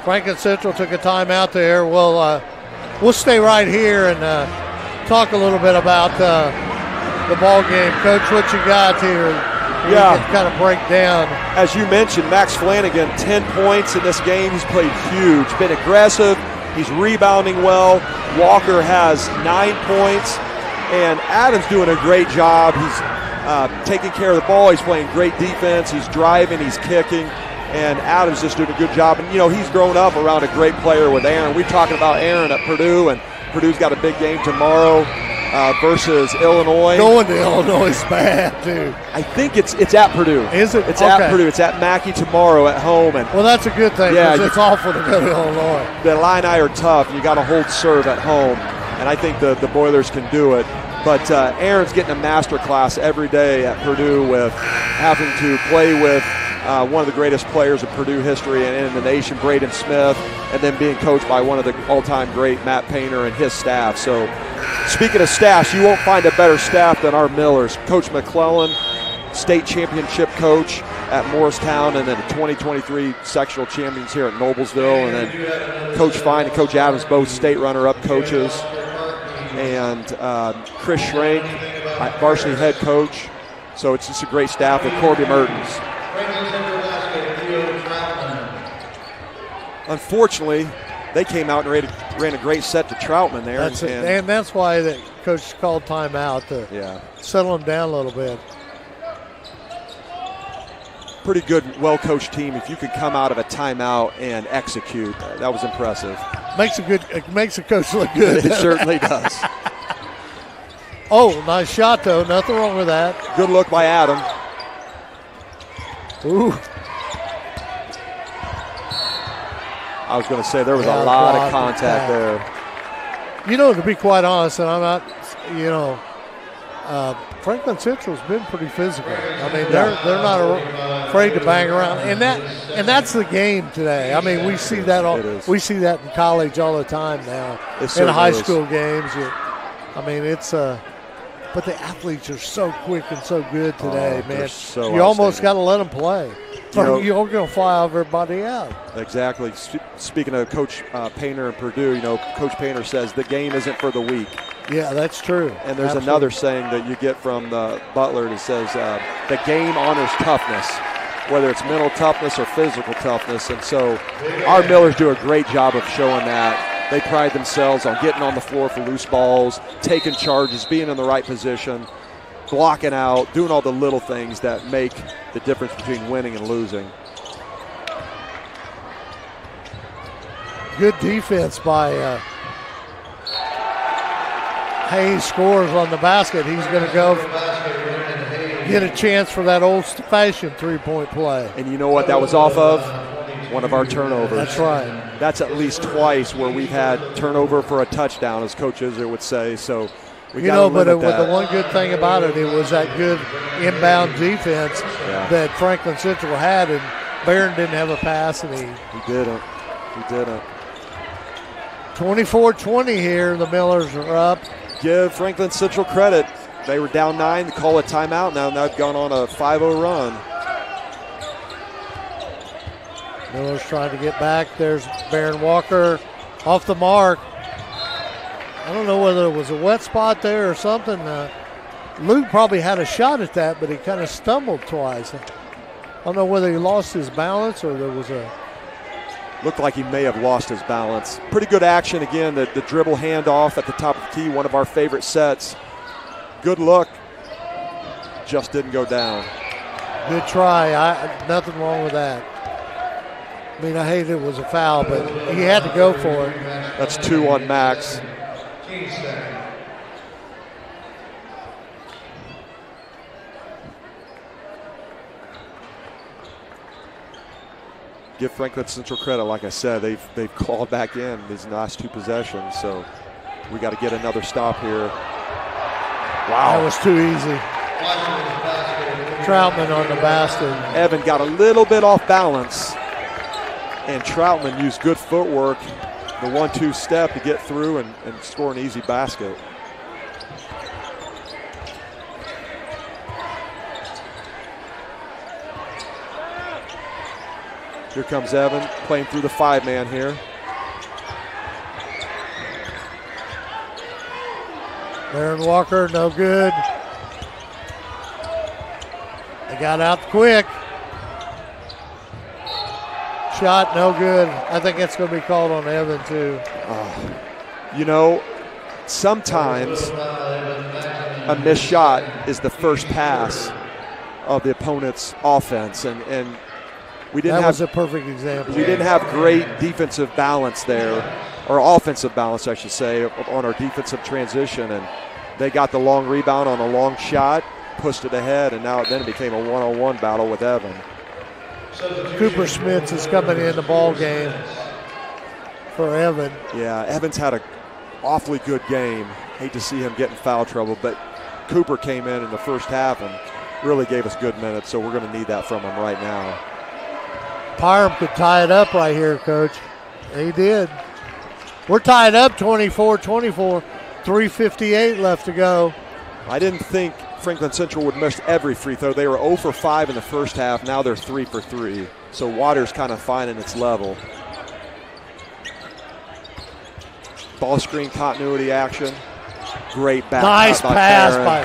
Franklin Central took a timeout there. We'll stay right here and talk a little bit about the ball game. Coach, what you got here? Yeah. You can kind of break down. As you mentioned, Max Flanagan, 10 points in this game. He's played huge, been aggressive. He's rebounding well. Walker has 9 points. And Adams doing a great job. He's taking care of the ball. He's playing great defense. He's driving. He's kicking. And Adams just doing a good job. And, he's grown up around a great player with Aaron. We're talking about Aaron at Purdue, and Purdue's got a big game tomorrow versus Illinois. Going to Illinois is bad, dude. I think it's at Purdue. Is it? It's at Purdue. It's at Mackey tomorrow at home. And well, that's a good thing. Yeah, it's awful to go to Illinois. The Illini are tough. You got to hold serve at home, and I think the Boilers can do it. But Aaron's getting a master class every day at Purdue with having to play with one of the greatest players of Purdue history and in the nation, Braden Smith, and then being coached by one of the all-time great Matt Painter and his staff. So speaking of staffs, you won't find a better staff than our Millers. Coach McClellan, state championship coach at Morristown, and then the 2023 sectional champions here at Noblesville, and then Coach Fine and Coach Adams, both state runner-up coaches. And Chris Schrank, varsity head coach. So it's just a great staff with Corby Mertens. Unfortunately, they came out and ran a great set to Troutman there. And that's why the coach called timeout to settle them down a little bit. Pretty good, well-coached team. If you could come out of a timeout and execute, that was impressive. It makes a coach look good. It certainly does. Oh, nice shot, though. Nothing wrong with that. Good look by Adam. Ooh. I was going to say there was a lot of contact there. To be quite honest, and I'm not, Franklin Central's been pretty physical. I mean, they're not afraid to bang around, and that's the game today. I mean, we see that in college all the time now. In high school games. But the athletes are so quick and so good today, man. So you almost got to let them play. You're going to fly everybody out. Exactly. Speaking of Coach Painter and Purdue, Coach Painter says the game isn't for the weak. Yeah, that's true. And there's another saying that you get from Butler that says the game honors toughness, whether it's mental toughness or physical toughness. And so our Millers do a great job of showing that. They pride themselves on getting on the floor for loose balls, taking charges, being in the right position, blocking out, doing all the little things that make the difference between winning and losing. Good defense by Hayes. Scores on the basket. He's going to go get a chance for that old-fashioned three-point play. And you know what that was off of? One of our turnovers. That's right. That's at least twice where we've had turnover for a touchdown, as Coach Izzer would say. So we got to limit that. But the one good thing about it was that good inbound defense that Franklin Central had, and Barron didn't have a pass, and he didn't. 24-20 here. The Millers are up. Give Franklin Central credit. They were down 9 to call a timeout. Now they've gone on a 5-0 run. Miller's trying to get back. There's Barron Walker off the mark. I don't know whether it was a wet spot there or something. Luke probably had a shot at that, but he kind of stumbled twice. I don't know whether he lost his balance or there was a... Looked like he may have lost his balance. Pretty good action again, the dribble handoff at the top of the key, one of our favorite sets. Good look. Just didn't go down. Good try. Nothing wrong with that. I mean, I hate it was a foul, but he had to go for it. That's 2 on Max. Give Franklin Central credit. Like I said, they've clawed back in these last 2 possessions, so we got to get another stop here. Wow. That was too easy. Troutman on the basket. Evan got a little bit off balance, and Troutman used good footwork, the 1-2 step to get through and score an easy basket. Here comes Evan playing through the 5-man here. Aaron Walker, no good. They got out quick. Shot, no good. I think that's going to be called on Evan, too. You know, sometimes a missed shot is the first pass of the opponent's offense, and we didn't that have was a perfect example. We didn't have great defensive balance there, or offensive balance, I should say, on our defensive transition, and they got the long rebound on a long shot, pushed it ahead, and now then it became a one-on-one battle with Evan. Cooper Smith is coming in the ball game for Evan. Yeah, Evans had an awfully good game. Hate to see him get in foul trouble, but Cooper came in the first half and really gave us good minutes, so we're going to need that from him right now. Parham could tie it up right here, Coach. He did. We're tied up 24-24, 3:58 left to go. I didn't think Franklin Central would miss every free throw. They were 0 for 5 in the first half. Now they're 3 for 3. So Water's kind of finding its level. Ball screen continuity action. Great back nice by pass Farron.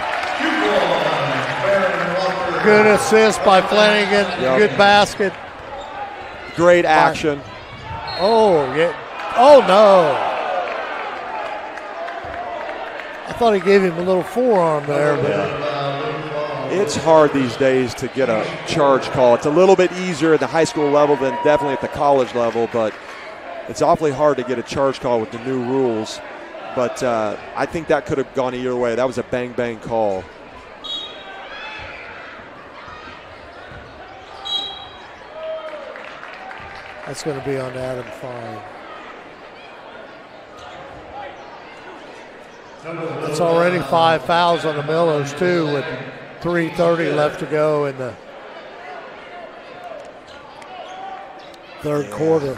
by. Good assist by Flanagan. Yep. Good basket. Great action. Oh, yeah. Oh, no. I thought he gave him a little forearm there. But It's hard these days to get a charge call. It's a little bit easier at the high school level than definitely at the college level, but it's awfully hard to get a charge call with the new rules. But I think that could have gone either way. That was a bang-bang call. That's going to be on Adam Fine. It's already 5 fouls on the Millers, too, with 3:30 left to go in the third quarter.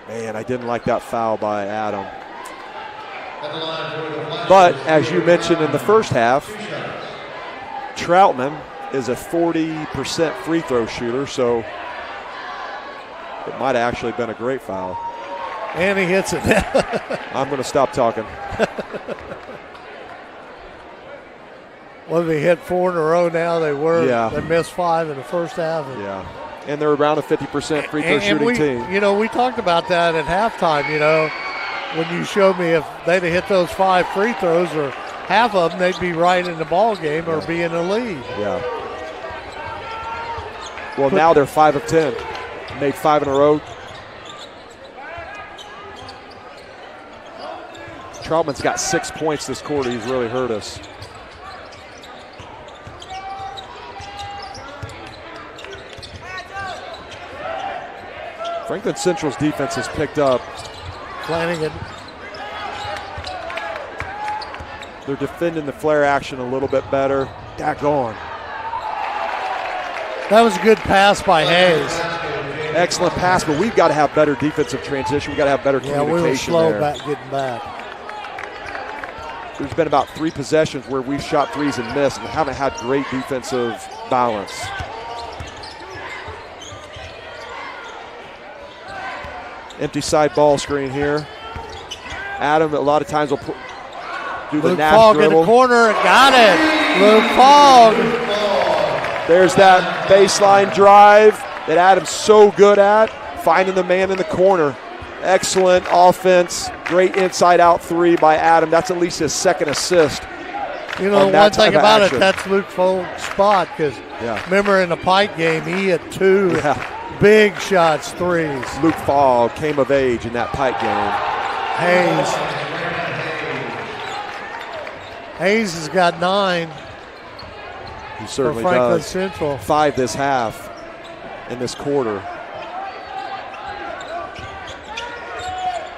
Man, I didn't like that foul by Adam. But as you mentioned in the first half, Troutman is a 40% free throw shooter, so it might have actually been a great foul. And he hits it. I'm going to stop talking. Well, they hit 4 in a row now. They Yeah. missed 5 in the first half. Yeah. And they're around a 50% free throw shooting team. You know, we talked about that at halftime, you know, when you showed me if they'd have hit those 5 free throws or half of them, they'd be right in the ball game or be in the lead. Yeah. Well, now they're 5 of 10. Made 5 in a row. Troutman's got 6 points this quarter. He's really hurt us. Franklin Central's defense has picked up. Flanagan. They're defending the flare action a little bit better. Daggone. That was a good pass by Hayes. Excellent pass, but we've got to have better defensive transition. We've got to have better communication we were slow there. getting back. There's been about 3 possessions where we've shot threes and missed and haven't had great defensive balance. Empty side ball screen here. Adam, a lot of times, will do the Luke Nash Fogg dribble. in the corner. Got it. Luke Fogg. There's that baseline drive that Adam's so good at, finding the man in the corner. Excellent offense. Great inside-out 3 by Adam. That's at least his second assist. You know, one thing about it, that's Luke Fogg's spot because remember in the Pike game, he hit 2 big shots, 3s. Luke Fogg came of age in that Pike game. Hayes has got 9. He certainly for Franklin does. Central. 5 this half in this quarter.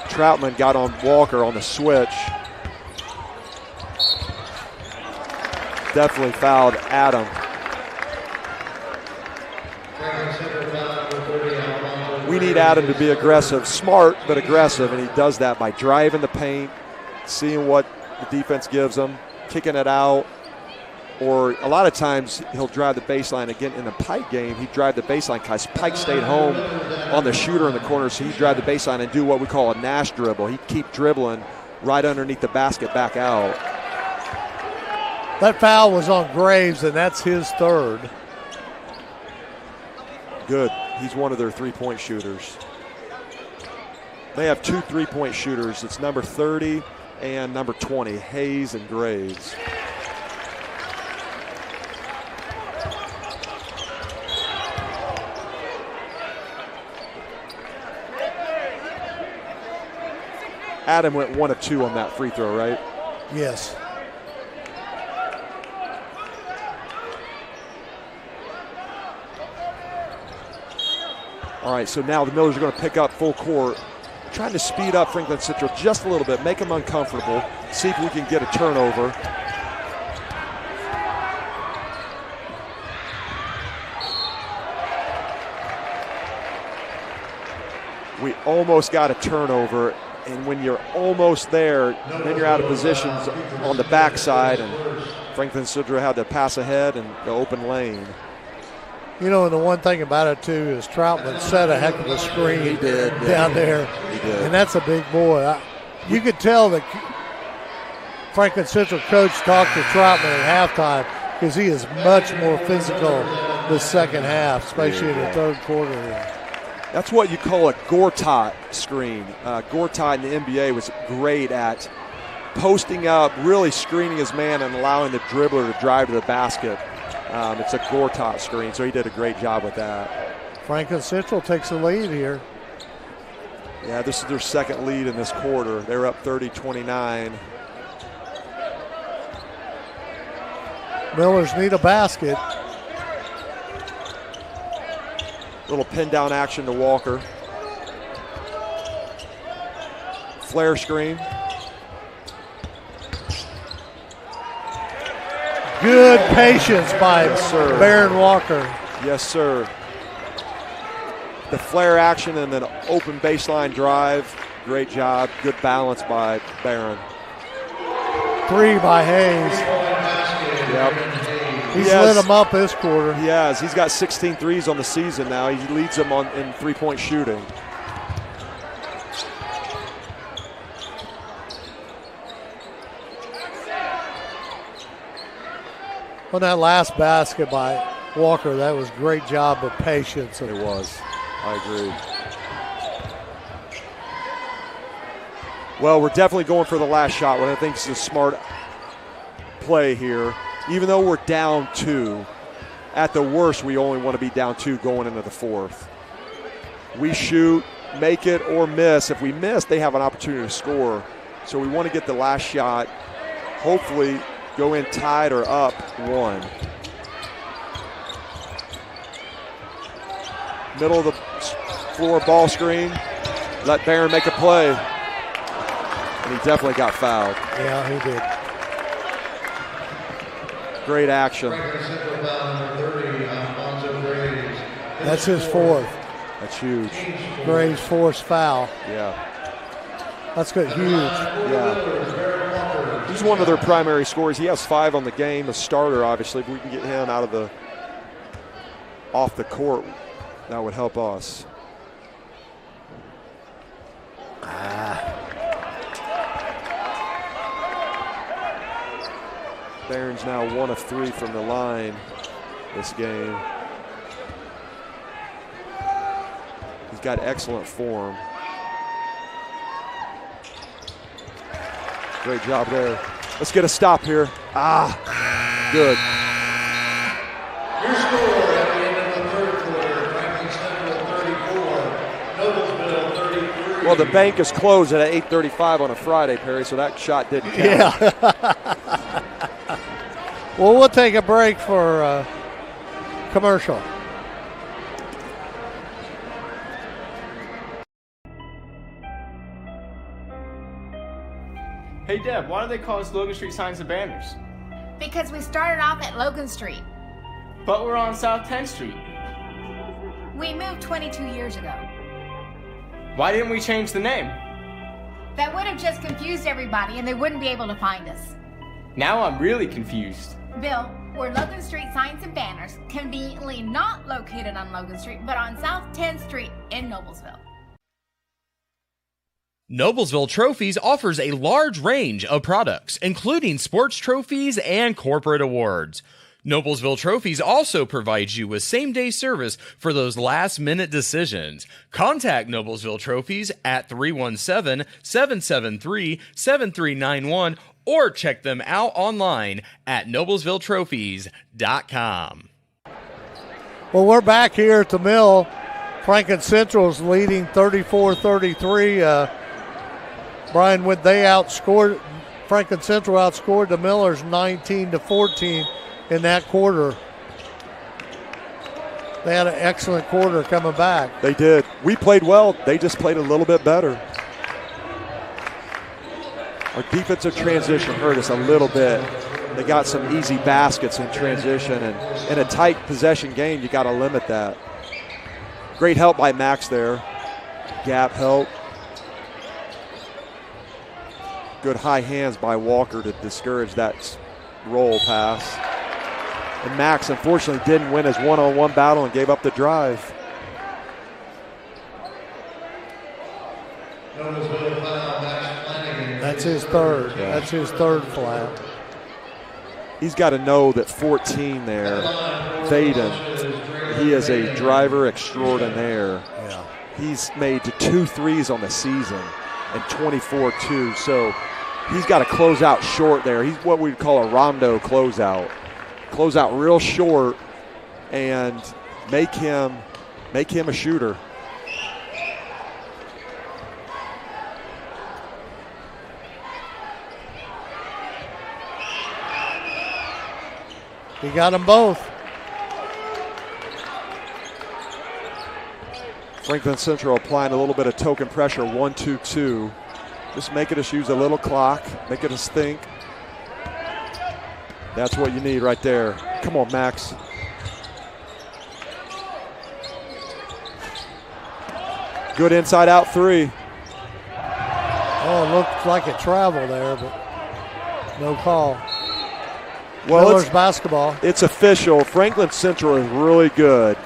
Troutman got on Walker on the switch. Definitely fouled Adam. We need Adam to be aggressive, smart but aggressive, and he does that by driving the paint, seeing what the defense gives him, kicking it out. or a lot of times he'll drive the baseline. Again, in the Pike game, he'd drive the baseline because Pike stayed home on the shooter in the corner, so he'd drive the baseline and do what we call a Nash dribble. He'd keep dribbling right underneath the basket back out. That foul was on Graves, and that's his third. Good. He's one of their three-point shooters. They have two three-point shooters. It's number 30 and number 20, Hayes and Graves. Adam went 1 of 2 on that free throw, right? Yes. All right, so now the Millers are going to pick up full court, trying to speed up Franklin Central just a little bit, make them uncomfortable, see if we can get a turnover. We almost got a turnover, and when you're almost there, then you're out of positions on the backside, and Franklin Central had to pass ahead and the open lane. You know, and the one thing about it, too, is Troutman set a heck of a screen down there. He did. And that's a big boy. You could tell that Franklin Central coach talked to Troutman at halftime because he is much more physical this second half, especially in the third quarter here. That's what you call a Gortat screen. Gortat in the NBA was great at posting up, really screening his man and allowing the dribbler to drive to the basket. It's a Gortat screen, so he did a great job with that. Franklin Central takes the lead here. Yeah, this is their second lead in this quarter. They're up 30-29. Millers need a basket. Little pin down action to Walker. Flare screen. Good patience by Baron Walker. Yes, sir. The flare action and then open baseline drive. Great job. Good balance by Baron. 3 by Hayes. Yep. He's lit them up this quarter. He has. He's got 16 threes on the season now. He leads them in three-point shooting. On that last basket by Walker, that was a great job of patience. It was. I agree. Well, we're definitely going for the last shot, what I think is a smart play here. Even though we're down 2, at the worst, we only want to be down 2 going into the fourth. We shoot, make it, or miss. If we miss, they have an opportunity to score. So we want to get the last shot, hopefully go in tied or up 1. Middle of the floor ball screen. Let Barron make a play. And he definitely got fouled. Yeah, he did. Great action. That's his fourth. That's huge. Graves' forced foul. Yeah. That's good. Huge. Yeah. He's one of their primary scorers. He has 5 on the game, a starter, obviously. If we can get him off the court, that would help us. Barron's now 1 of 3 from the line this game. He's got excellent form. Great job there. Let's get a stop here. Good. Your score at the end of the third quarter, Franklin Central 34, Noblesville 33. Well, the bank is closed at 8:35 on a Friday, Perry, so that shot didn't count. Yeah. Well, we'll take a break for commercial. Hey Deb, why do they call us Logan Street Signs and Banners? Because we started off at Logan Street. But we're on South 10th Street. We moved 22 years ago. Why didn't we change the name? That would have just confused everybody and they wouldn't be able to find us. Now I'm really confused. Bill, We're Logan Street Signs and Banners, conveniently not located on Logan Street, but on South 10th Street in Noblesville. Noblesville Trophies offers a large range of products, including sports trophies and corporate awards. Noblesville Trophies also provides you with same-day service for those last-minute decisions. Contact Noblesville Trophies at 317-773-7391 or check them out online at noblesvilletrophies.com. Well, we're back here at the mill. Franklin Central's leading 34-33. Brian, when they outscored, Franklin Central outscored the Millers 19-14 in that quarter. They had an excellent quarter coming back. They did. We played well. They just played a little bit better. Our defensive transition hurt us a little bit. They got some easy baskets in transition, and in a tight possession game, you got to limit that. Great help by Max there. Gap help. Good high hands by Walker to discourage that roll pass. And Max, unfortunately, didn't win his one-on-one battle and gave up the drive. That's his third. Yeah. That's his third flat. He's got to know that 14 there, Vaden, he is a driver extraordinaire. Yeah. He's made 2 threes on the season and 24-2. So he's got to close out short there. He's what we'd call a rondo closeout. Close out real short and make him a shooter. He got them both. Franklin Central applying a little bit of token pressure, 1-2-2. Just making us use a little clock, making us think. That's what you need right there. Come on, Max. Good inside-out three. Oh, it looked like it traveled there, but no call. Well, Miller's basketball. It's official. Franklin Central is really good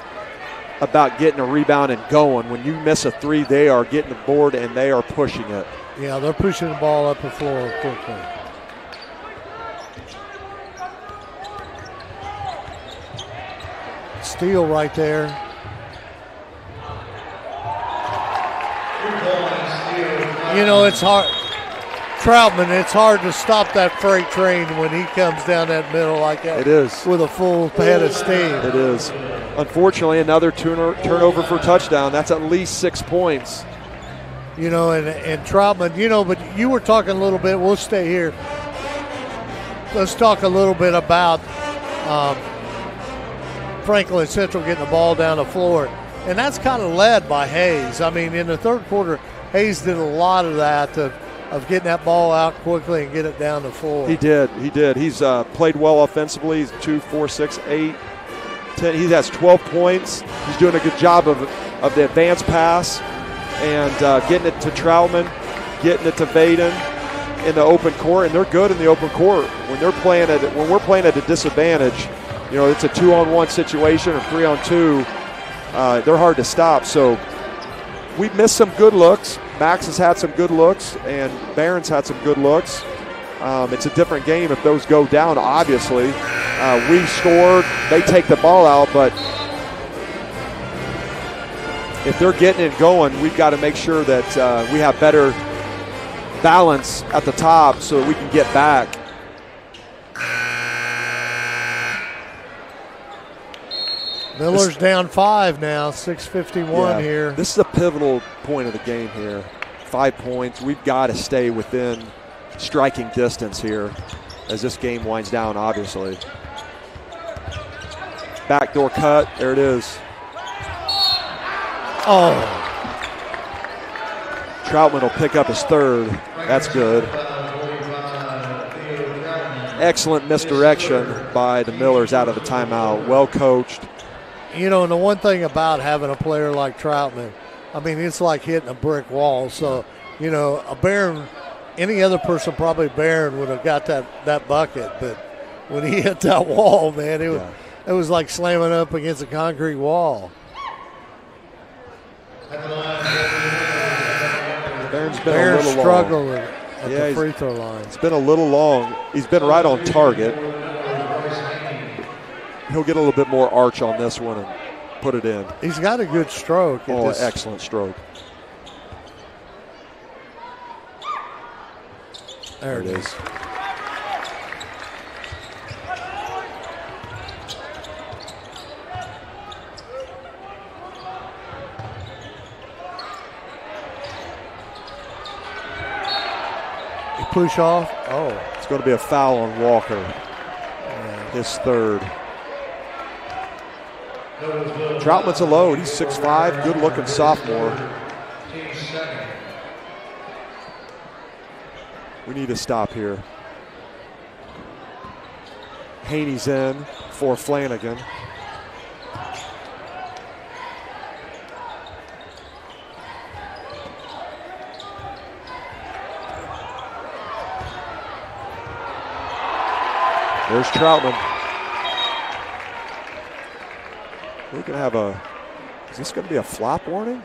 about getting a rebound and going. When you miss a three, they are getting the board and they are pushing it. Yeah, they're pushing the ball up the floor quickly. Steal right there. You know, it's hard. Troutman, it's hard to stop that freight train when he comes down that middle like that. It is. With a full head of steam. It is. Unfortunately, another turnover for touchdown. That's at least 6 points. You know, and Troutman, you know, but you were talking a little bit. We'll stay here. Let's talk a little bit about Franklin Central getting the ball down the floor. And that's kind of led by Hayes. I mean, in the third quarter, Hayes did a lot of that, of getting that ball out quickly and get it down the floor. He did. He's played well offensively. He's 2, 4, 6, 8, 10. He has 12 points. He's doing a good job of the advance pass and getting it to Troutman, getting it to Vaden in the open court, and they're good in the open court. When we're playing at a disadvantage, you know, it's a 2-on-1 situation or 3-on-2. They're hard to stop. So we've missed some good looks. Max has had some good looks, and Barron's had some good looks. It's a different game if those go down, obviously. We scored, they take the ball out, but if they're getting it going, we've got to make sure that we have better balance at the top so that we can get back. Miller's down 5 now, 6:51 here. This is a pivotal point of the game here. 5 points. We've got to stay within striking distance here as this game winds down, obviously. Backdoor cut. There it is. Oh. Troutman will pick up his third. That's good. Excellent misdirection by the Millers out of the timeout. Well coached. You know, and the one thing about having a player like Troutman, I mean, it's like hitting a brick wall. So, you know, a Barron, any other person, probably Barron, would have got that bucket. But, when he hit that wall, man. It was like slamming up against a concrete wall. Barron's been Barron a little struggled long. at the free throw line. It's been a little long. He's been right on target. He'll get a little bit more arch on this one and put it in. He's got a good stroke. Oh, excellent stroke. There it is. He push off. Oh. It's going to be a foul on Walker. His third. Troutman's a load. He's 6'5", good-looking sophomore. We need to stop here. Haney's in for Flanagan. There's Troutman. We're going to have a, is this going to be a flop warning?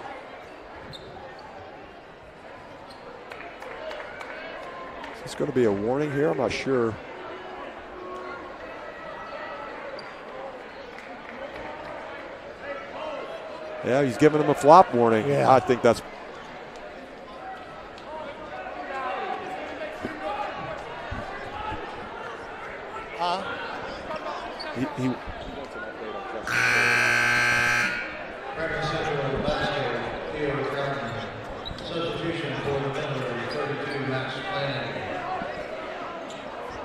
Is this going to be a warning here? I'm not sure. Yeah, he's giving him a flop warning. Yeah. I think that's. He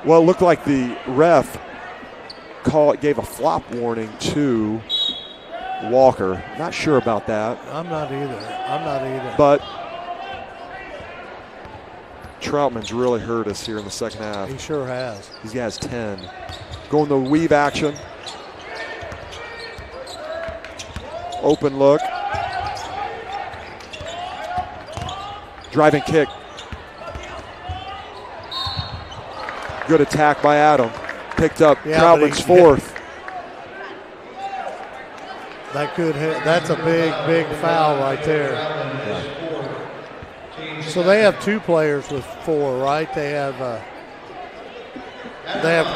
Well, it looked like the ref gave a flop warning to Walker. Not sure about that. I'm not either. But Troutman's really hurt us here in the second half. He sure has. He has 10. Going to weave action. Open look. Driving kick. Good attack by Adam. Picked up Troutman's fourth. That could hit. That's a big foul right there. Yeah. So they have two players with 4, right? They have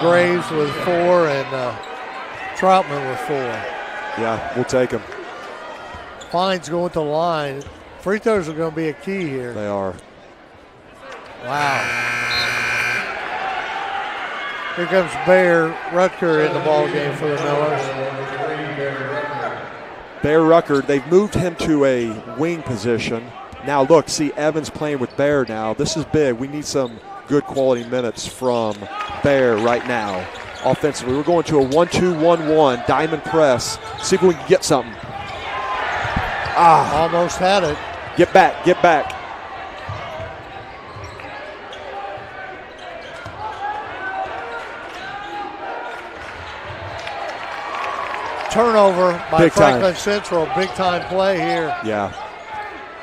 Graves with 4 and Troutman with 4. Yeah, we'll take him. Fines going to the line. Free throws are going to be a key here. They are. Wow. Here comes Bear Rutger in the ball game for the Millers. Bear Rucker, they've moved him to a wing position. Now look, see Evans playing with Bear now. This is big. We need some good quality minutes from Bear right now. Offensively, we're going to a 1-2-1-1 diamond press. See if we can get something. Almost had it. Get back, get back. Turnover by Big time. Franklin Central. Big time play here. Yeah.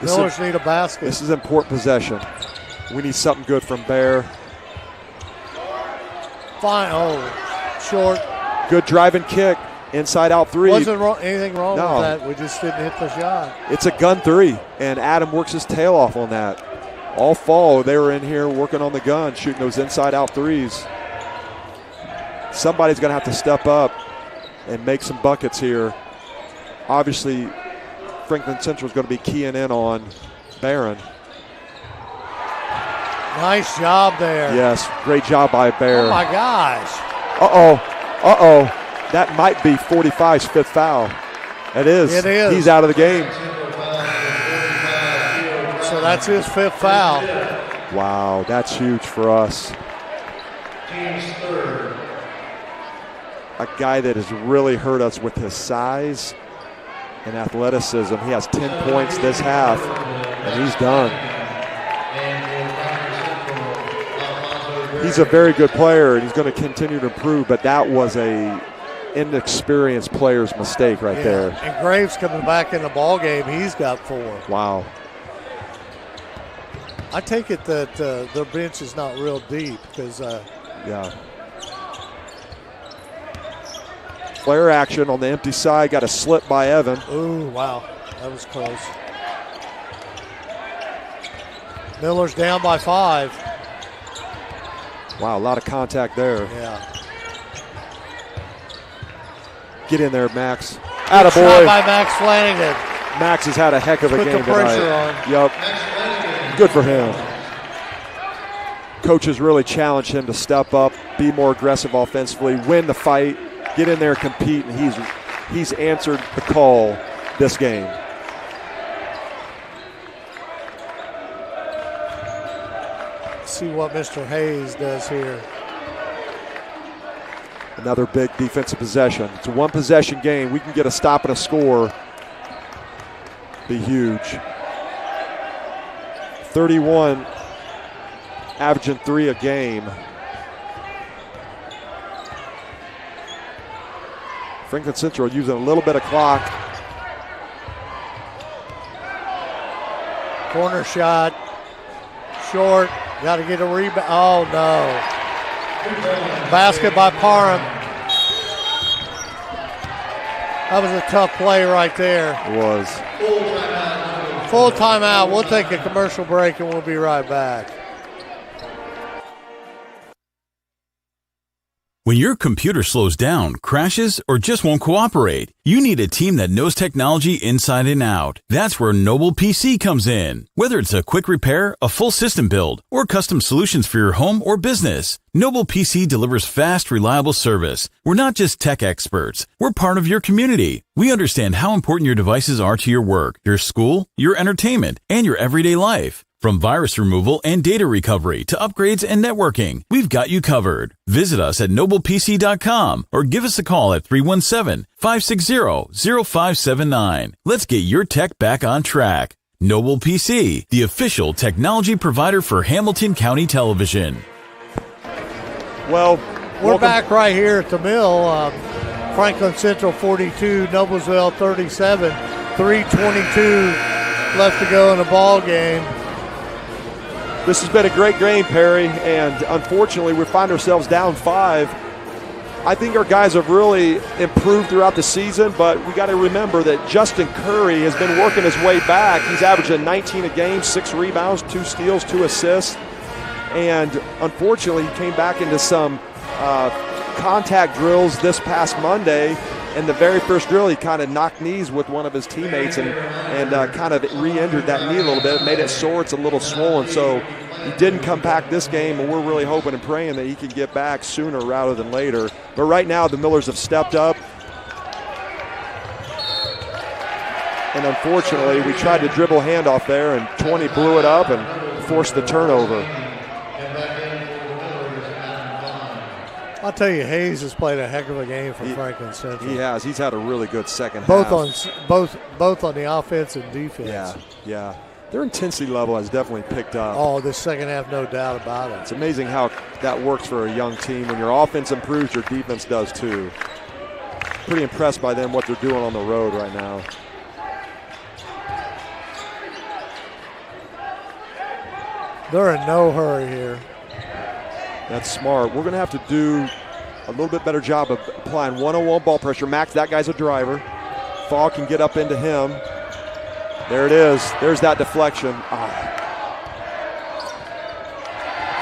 Millers need a basket. This is important possession. We need something good from Bear. Fine. Oh, short. Good driving kick. Inside out three. Wasn't anything wrong with that. We just didn't hit the shot. It's a gun three, and Adam works his tail off on that. All fall, they were in here working on the gun, shooting those inside out threes. Somebody's going to have to step up and make some buckets here. Obviously, Franklin Central is going to be keying in on Barron. Nice job there. Yes, great job by Bear. Oh, my gosh. Uh-oh. That might be 45's fifth foul. It is. It is. He's out of the game. So that's his fifth foul. Wow, that's huge for us. A guy that has really hurt us with his size and athleticism. He has 10 points this half, and he's done. He's a very good player, and he's going to continue to improve, but that was a inexperienced player's mistake right there. And Graves coming back in the ball game, he's got 4. Wow. I take it that their bench is not real deep because yeah. Flare action on the empty side. Got a slip by Evan. Ooh, wow. That was close. Miller's down by 5. Wow, a lot of contact there. Yeah. Get in there, Max. Good shot Attaboy. by Max Flanagan. Max has had a heck of a Put game the pressure tonight. on. Yep. Good for him. Coaches really challenged him to step up, be more aggressive offensively, win the fight, get in there, compete, and he's answered the call this game. See what Mr. Hayes does here. Another big defensive possession. It's a one-possession game. We can get a stop and a score. Be huge. 31, averaging 3 a game. Franklin Central using a little bit of clock. Corner shot. Short. Got to get a rebound. Oh, no. Basket by Parham. That was a tough play right there. It was. Full timeout. We'll take a commercial break and we'll be right back. When your computer slows down, crashes, or just won't cooperate, you need a team that knows technology inside and out. That's where Noble PC comes in. Whether it's a quick repair, a full system build, or custom solutions for your home or business, Noble PC delivers fast, reliable service. We're not just tech experts. We're part of your community. We understand how important your devices are to your work, your school, your entertainment, and your everyday life. From virus removal and data recovery to upgrades and networking, we've got you covered. Visit us at noblepc.com or give us a call at 317-560-0579. Let's get your tech back on track. Noble PC, the official technology provider for Hamilton County Television. Well, we're back right here at the mill. Franklin Central 42, Noblesville 37, 3:22 left to go in the ball game. This has been a great game, Perry, and unfortunately we find ourselves down 5. I think our guys have really improved throughout the season, but we got to remember that Justin Curry has been working his way back. He's averaging 19 a game, 6 rebounds, 2 steals, 2 assists, and unfortunately he came back into some contact drills this past Monday. In the very first drill, he kind of knocked knees with one of his teammates and kind of re-injured that knee a little bit, made it sore, it's a little swollen. So he didn't come back this game, and we're really hoping and praying that he can get back sooner rather than later. But right now, the Millers have stepped up. And unfortunately, we tried to dribble handoff there, and 20 blew it up and forced the turnover. I'll tell you, Hayes has played a heck of a game for Franklin Central. He has. He's had a really good second half. Both on the offense and defense. Yeah. Their intensity level has definitely picked up. Oh, this second half, no doubt about it. It's amazing how that works for a young team. When your offense improves, your defense does too. Pretty impressed by them, what they're doing on the road right now. They're in no hurry here. That's smart. We're going to have to do a little bit better job of applying one-on-one ball pressure. Max, that guy's a driver. Fogg can get up into him. There it is. There's that deflection.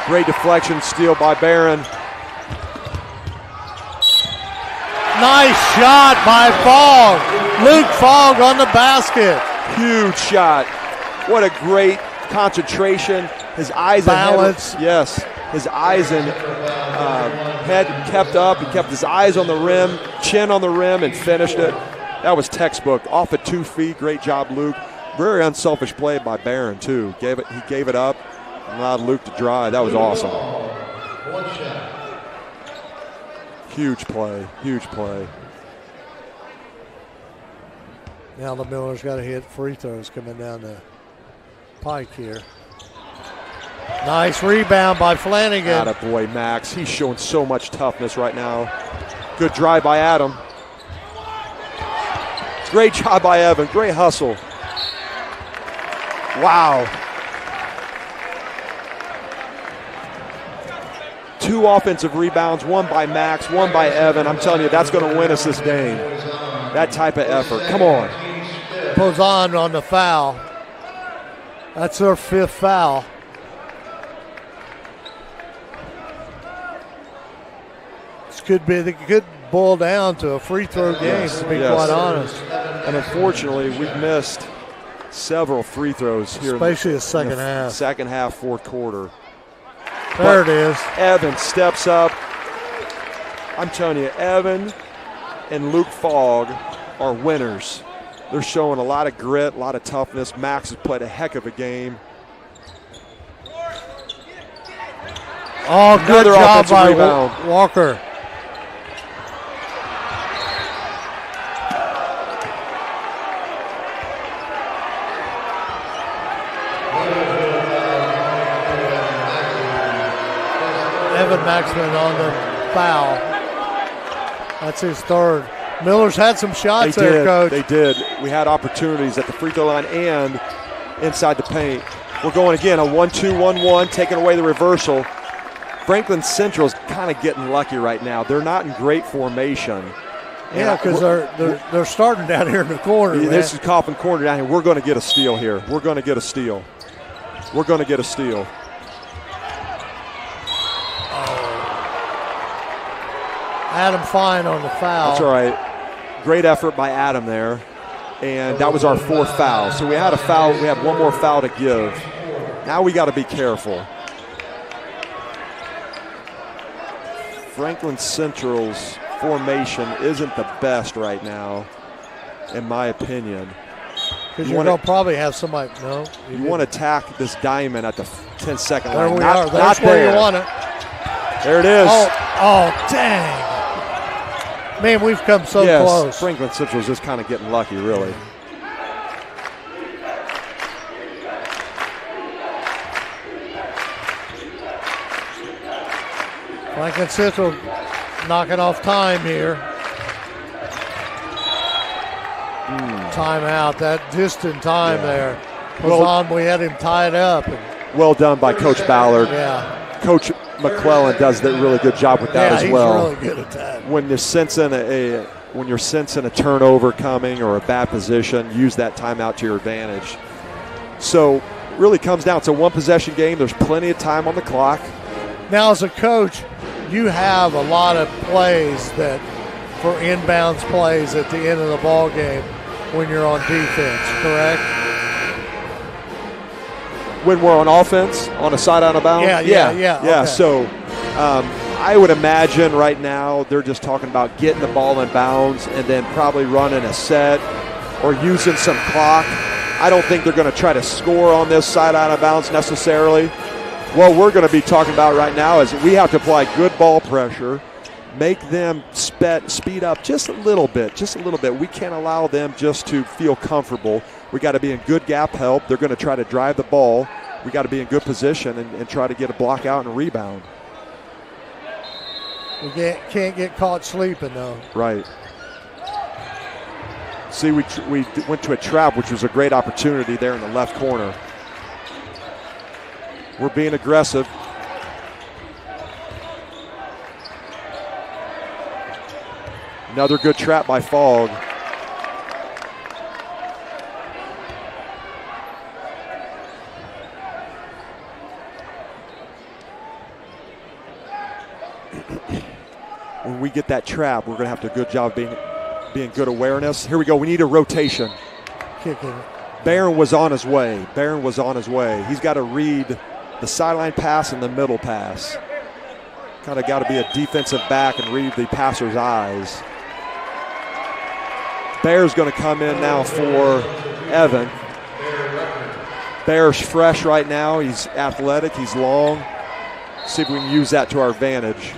Great deflection, steal by Barron. Nice shot by Fogg. Luke Fogg on the basket. Huge shot. What a great concentration. His eyes balance. Yes. His eyes and head kept up. He kept his eyes on the rim, chin on the rim, and finished it. That was textbook. Off at 2 feet. Great job, Luke. Very unselfish play by Barron, too. He gave it up and allowed Luke to drive. That was awesome. Huge play. Huge play. Now the Millers got to hit free throws coming down the pike here. Nice rebound by Flanagan. Attaboy, Max. He's showing so much toughness right now. Good drive by Adam. Great job by Evan. Great hustle. Wow. 2 offensive rebounds, 1 by Max, 1 by Evan. I'm telling you, that's going to win us this game. That type of effort. Come on. Pozan on the foul. That's their 5th foul. This could boil down to a free throw game, to be quite honest. And unfortunately, we've missed several free throws here. Especially the second half. Second half, fourth quarter. There it is. Evan steps up. I'm telling you, Evan and Luke Fogg are winners. They're showing a lot of grit, a lot of toughness. Max has played a heck of a game. Oh, good job by rebound. Walker. Evan Maxman on the foul. That's his 3rd. Miller's had some shots there, Coach. They did. We had opportunities at the free throw line and inside the paint. We're going again, a 1-2-1-1, taking away the reversal. Franklin Central's kind of getting lucky right now. They're not in great formation. Yeah, because they're starting down here in the corner. Yeah, this is Coffin corner down here. We're going to get a steal here. We're going to get a steal. We're going to get a steal. Adam Fine on the foul. That's all right. Great effort by Adam there. And that was our 4th foul. So we had a foul. We had 1 more foul to give. Now we got to be careful. Franklin Central's formation isn't the best right now, in my opinion. Because you're going to probably have somebody. No. You want to attack this diamond at the 10-second there line. We are. That's where you want it. There it is. Oh, dang. Man, we've come so close. Franklin Central's just kind of getting lucky, really. Franklin Central knocking off time here. Timeout, that just in time there. We had him tied up. Well done by Coach Ballard. Yeah. Coach McClellan does a really good job with that as well. He's really good at that. When you're sensing a turnover coming or a bad position, use that timeout to your advantage. So really comes down to 1 possession game. There's plenty of time on the clock. Now as a coach, you have a lot of plays that for inbounds plays at the end of the ball game when you're on defense, correct? When we're on offense, on a side out of bounds? Yeah. Okay. So I would imagine right now they're just talking about getting the ball in bounds and then probably running a set or using some clock. I don't think they're going to try to score on this side out of bounds necessarily. What we're going to be talking about right now is we have to apply good ball pressure, make them speed up just a little bit. We can't allow them just to feel comfortable. We got to be in good gap help. They're going to try to drive the ball. We got to be in good position and try to get a block out and a rebound. We can't get caught sleeping, though. Right. See, we went to a trap, which was a great opportunity there in the left corner. We're being aggressive. Another good trap by Fogg. When we get that trap, we're going to have to do a good job being good awareness. Here we go. We need a rotation. Kicking. Barron was on his way. He's got to read the sideline pass and the middle pass. Kind of got to be a defensive back and read the passer's eyes. Bear's going to come in now for Evan. Bear's fresh right now. He's athletic. He's long. See if we can use that to our advantage.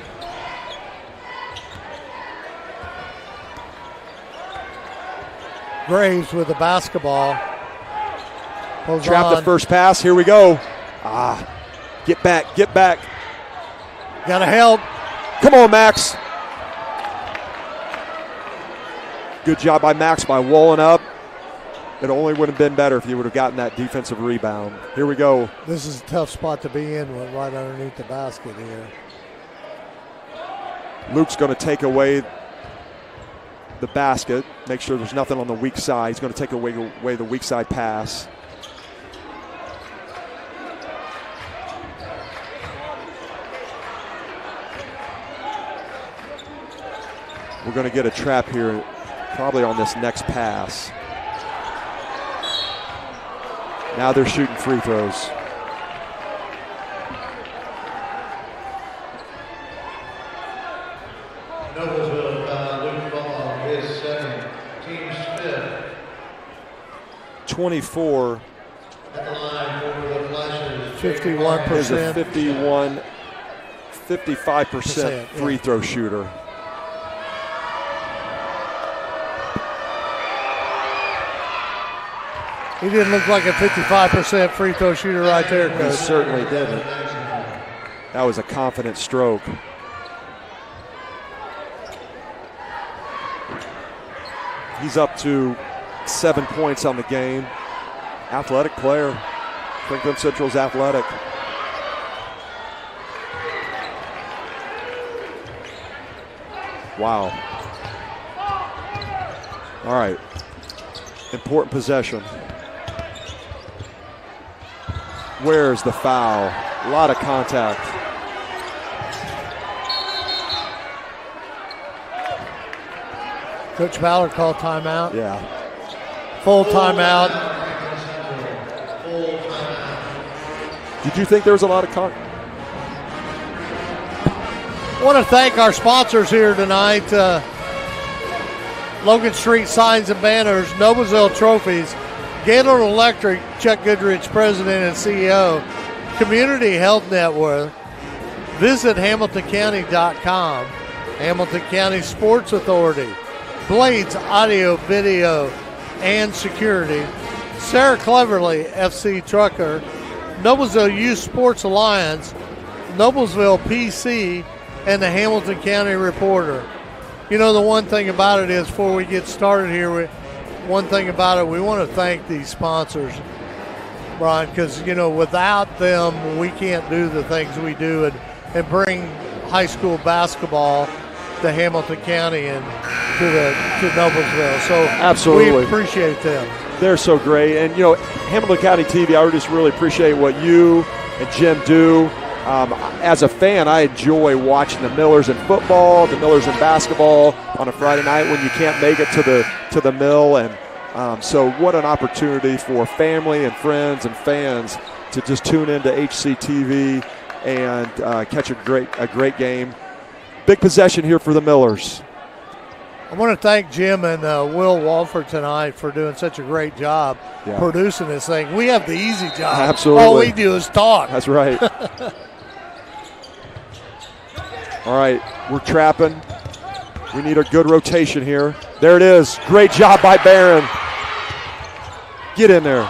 Graves with the basketball. Trap the first pass. Here we go. Get back. Got to help. Come on, Max. Good job by Max by walling up. It only would have been better if he would have gotten that defensive rebound. Here we go. This is a tough spot to be in right underneath the basket here. Luke's going to take away the basket, make sure there's nothing on the weak side. He's going to take away the weak side pass. We're going to get a trap here probably on this next pass. Now they're shooting free throws. Noblesville, Luke Ball, his second, team's fifth. 24. At the line for the Flashes. 51%. Is a 55% free throw shooter. He didn't look like a 55% free throw shooter right there, Coach. He certainly didn't. That was a confident stroke. He's up to 7 points on the game. Athletic player. Franklin Central's athletic. Wow. All right. Important possession. Where's the foul? A lot of contact. Coach Ballard called timeout. Yeah. Full timeout. Did you think there was a lot of contact? I want to thank our sponsors here tonight. Logan Street Signs and Banners, Noblesville Trophies, Gaylord Electric, Chuck Goodrich, President and CEO, Community Health Network. Visit HamiltonCounty.com, Hamilton County Sports Authority, Blades Audio, Video, and Security, Sarah Cleverly, FC Trucker, Noblesville Youth Sports Alliance, Noblesville PC, and the Hamilton County Reporter. You know, the one thing about it is, before we get started here, we want to thank these sponsors, Brian, because, you know, without them, we can't do the things we do and bring high school basketball to Hamilton County and to Noblesville. So absolutely, we appreciate them. They're so great. And, you know, Hamilton County TV, I just really appreciate what you and Jim do. As a fan, I enjoy watching the Millers in football, the Millers in basketball on a Friday night when you can't make it to the mill. And so what an opportunity for family and friends and fans to just tune into HCTV and catch a great game. Big possession here for the Millers. I want to thank Jim and Will Walford tonight for doing such a great job producing this thing. We have the easy job. Absolutely. All we do is talk. That's right. All right, we're trapping. We need a good rotation here. There it is. Great job by Barron. Get in there.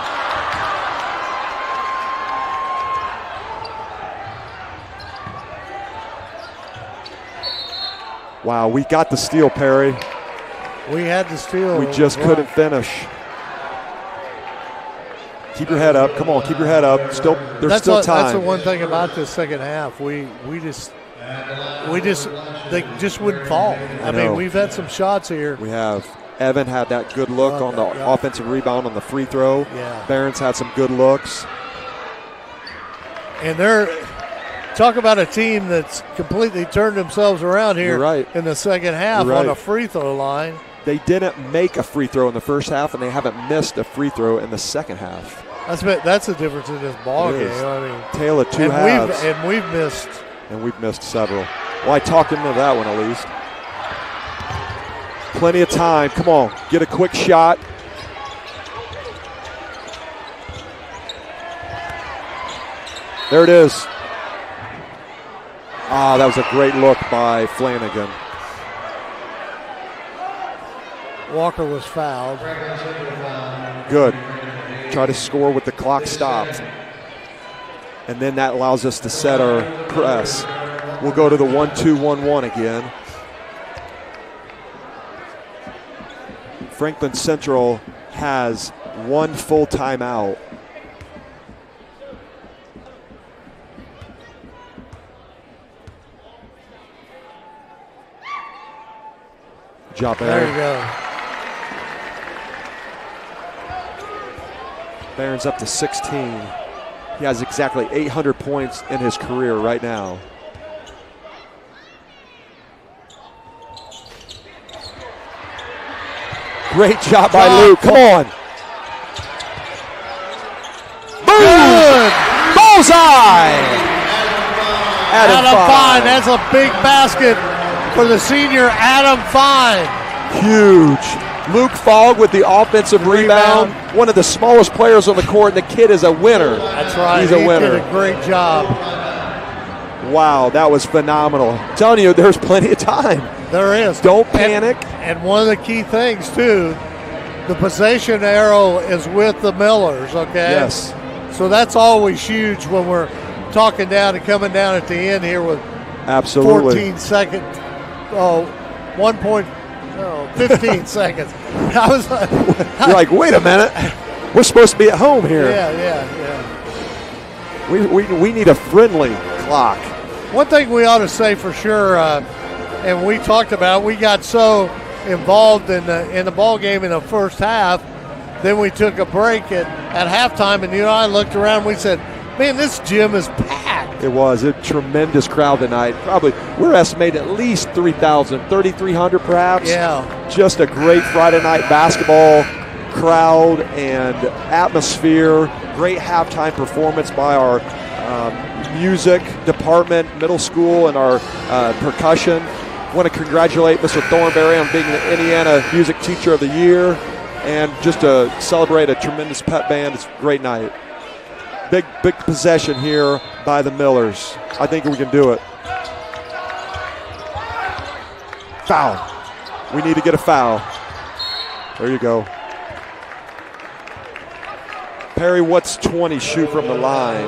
Wow, we got the steal, Perry. We had the steal. We just couldn't finish. Keep your head up. Come on, keep your head up. There's still time. That's the one thing about this second half. They just wouldn't fall. I mean, we've had some shots here. We have. Evan had that good look on the offensive rebound on the free throw. Yeah. Barron's had some good looks. And talk about a team that's completely turned themselves around here in the second half on a free throw line. They didn't make a free throw in the first half, and they haven't missed a free throw in the second half. That's the difference in this ball game. I mean, tale of two halves. We've missed. And we've missed several. Well, I talked him into that one at least. Plenty of time. Come on, get a quick shot. There it is. That was a great look by Flanagan. Walker was fouled. Good. Try to score with the clock stopped. And then that allows us to set our press. We'll go to the 1-2-1-1 again. Franklin Central has one full timeout. job, There Barron. you go. Barron's up to 16. He has exactly 800 points in his career right now. Great job by Luke. Come on. Boom! Bullseye! Adam Fine. That's a big basket for the senior Adam Fine. Huge. Luke Fogg with the offensive rebound. One of the smallest players on the court, and the kid is a winner. That's right. He's a winner. He did a great job. Wow, that was phenomenal. I'm telling you, there's plenty of time. There is. Don't panic. And one of the key things, too, the possession arrow is with the Millers, okay? Yes. So that's always huge when we're talking down and coming down at the end here with Absolutely. 14 seconds. 15 seconds. I was like, you're like, wait a minute. We're supposed to be at home here. Yeah. We need a friendly clock. One thing we ought to say for sure, and we talked about, we got so involved in the ball game in the first half, then we took a break at halftime, and I looked around and we said, man, this gym is packed. It was a tremendous crowd tonight. Probably, we're estimating at least 3,000, 3,300 perhaps. Yeah. Just a great Friday night basketball crowd and atmosphere. Great halftime performance by our music department, middle school, and our percussion. Want to congratulate Mr. Thornberry on being the Indiana Music Teacher of the Year, and just to celebrate a tremendous pep band. It's a great night. Big possession here by the Millers. I think we can do it. Foul. We need to get a foul. There you go. Perry, what's 20 shoot from the line?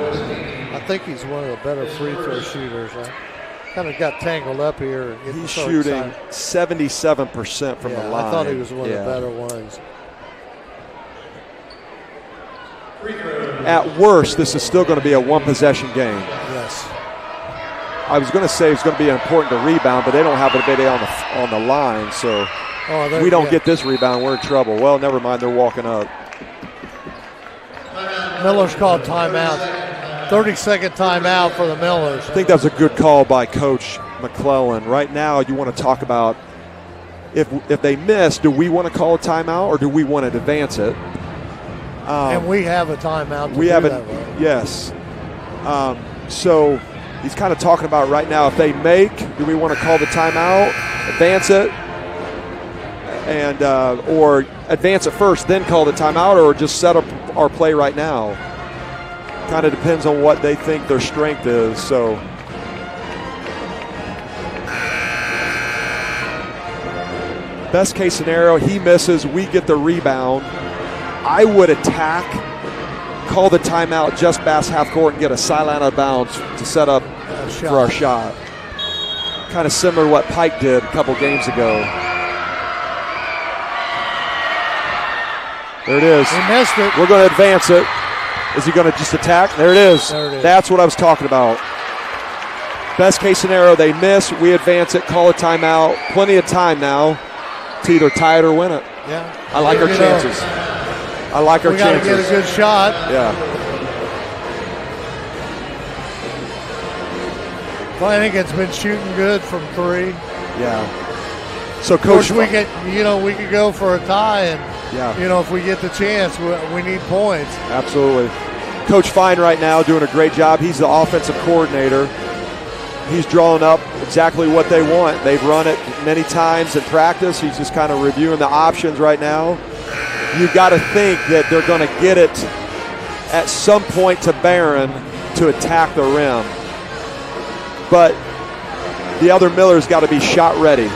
I think he's one of the better free throw shooters. I kind of got tangled up here. He's shooting 77% from the line. I thought he was one of the better ones. At worst, this is still going to be a one-possession game. Yes. I was going to say it's going to be important to rebound, but they don't have anybody on the line, so if we don't get this rebound, we're in trouble. Well, never mind, they're walking up. Miller's called timeout. 30-second timeout for the Millers. I think that was a good call by Coach McClellan. Right now, you want to talk about if they miss, do we want to call a timeout or do we want to advance it? And we have a timeout. We have it. Yes. So he's kind of talking about right now, if they make, do we want to call the timeout, advance it, and or advance it first, then call the timeout, or just set up our play right now? Kind of depends on what they think their strength is. So best case scenario, he misses, we get the rebound. I would attack, call the timeout just past half court and get a sideline out of bounds to set up for our shot. Kind of similar to what Pike did a couple games ago. There it is. He missed it. We're going to advance it. Is he going to just attack? There it is. There it is. That's what I was talking about. Best case scenario, they miss, we advance it, call a timeout. Plenty of time now to either tie it or win it. Yeah. I like our chances. I like our chances. We got to get a good shot. Yeah. Flanagan's been shooting good from three. Yeah. So, Coach, we could go for a tie, and if we get the chance, we need points. Absolutely. Coach Fine right now doing a great job. He's the offensive coordinator. He's drawing up exactly what they want. They've run it many times in practice. He's just kind of reviewing the options right now. You've got to think that they're going to get it at some point to Barron to attack the rim. But the other Miller's got to be shot ready.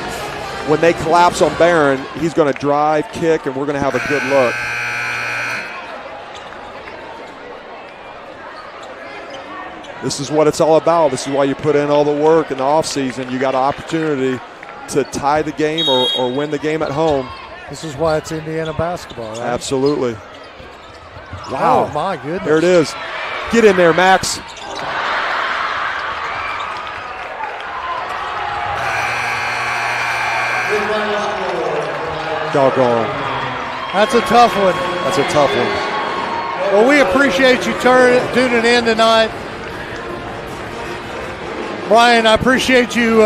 When they collapse on Barron, he's going to drive, kick, and we're going to have a good look. This is what it's all about. This is why you put in all the work in the offseason. You got an opportunity to tie the game or win the game at home. This is why it's Indiana basketball, right? Absolutely. Wow. Oh, my goodness. There it is. Get in there, Max. Doggone. That's a tough one. That's a tough one. Well, we appreciate you tuning in tonight. Brian, I appreciate you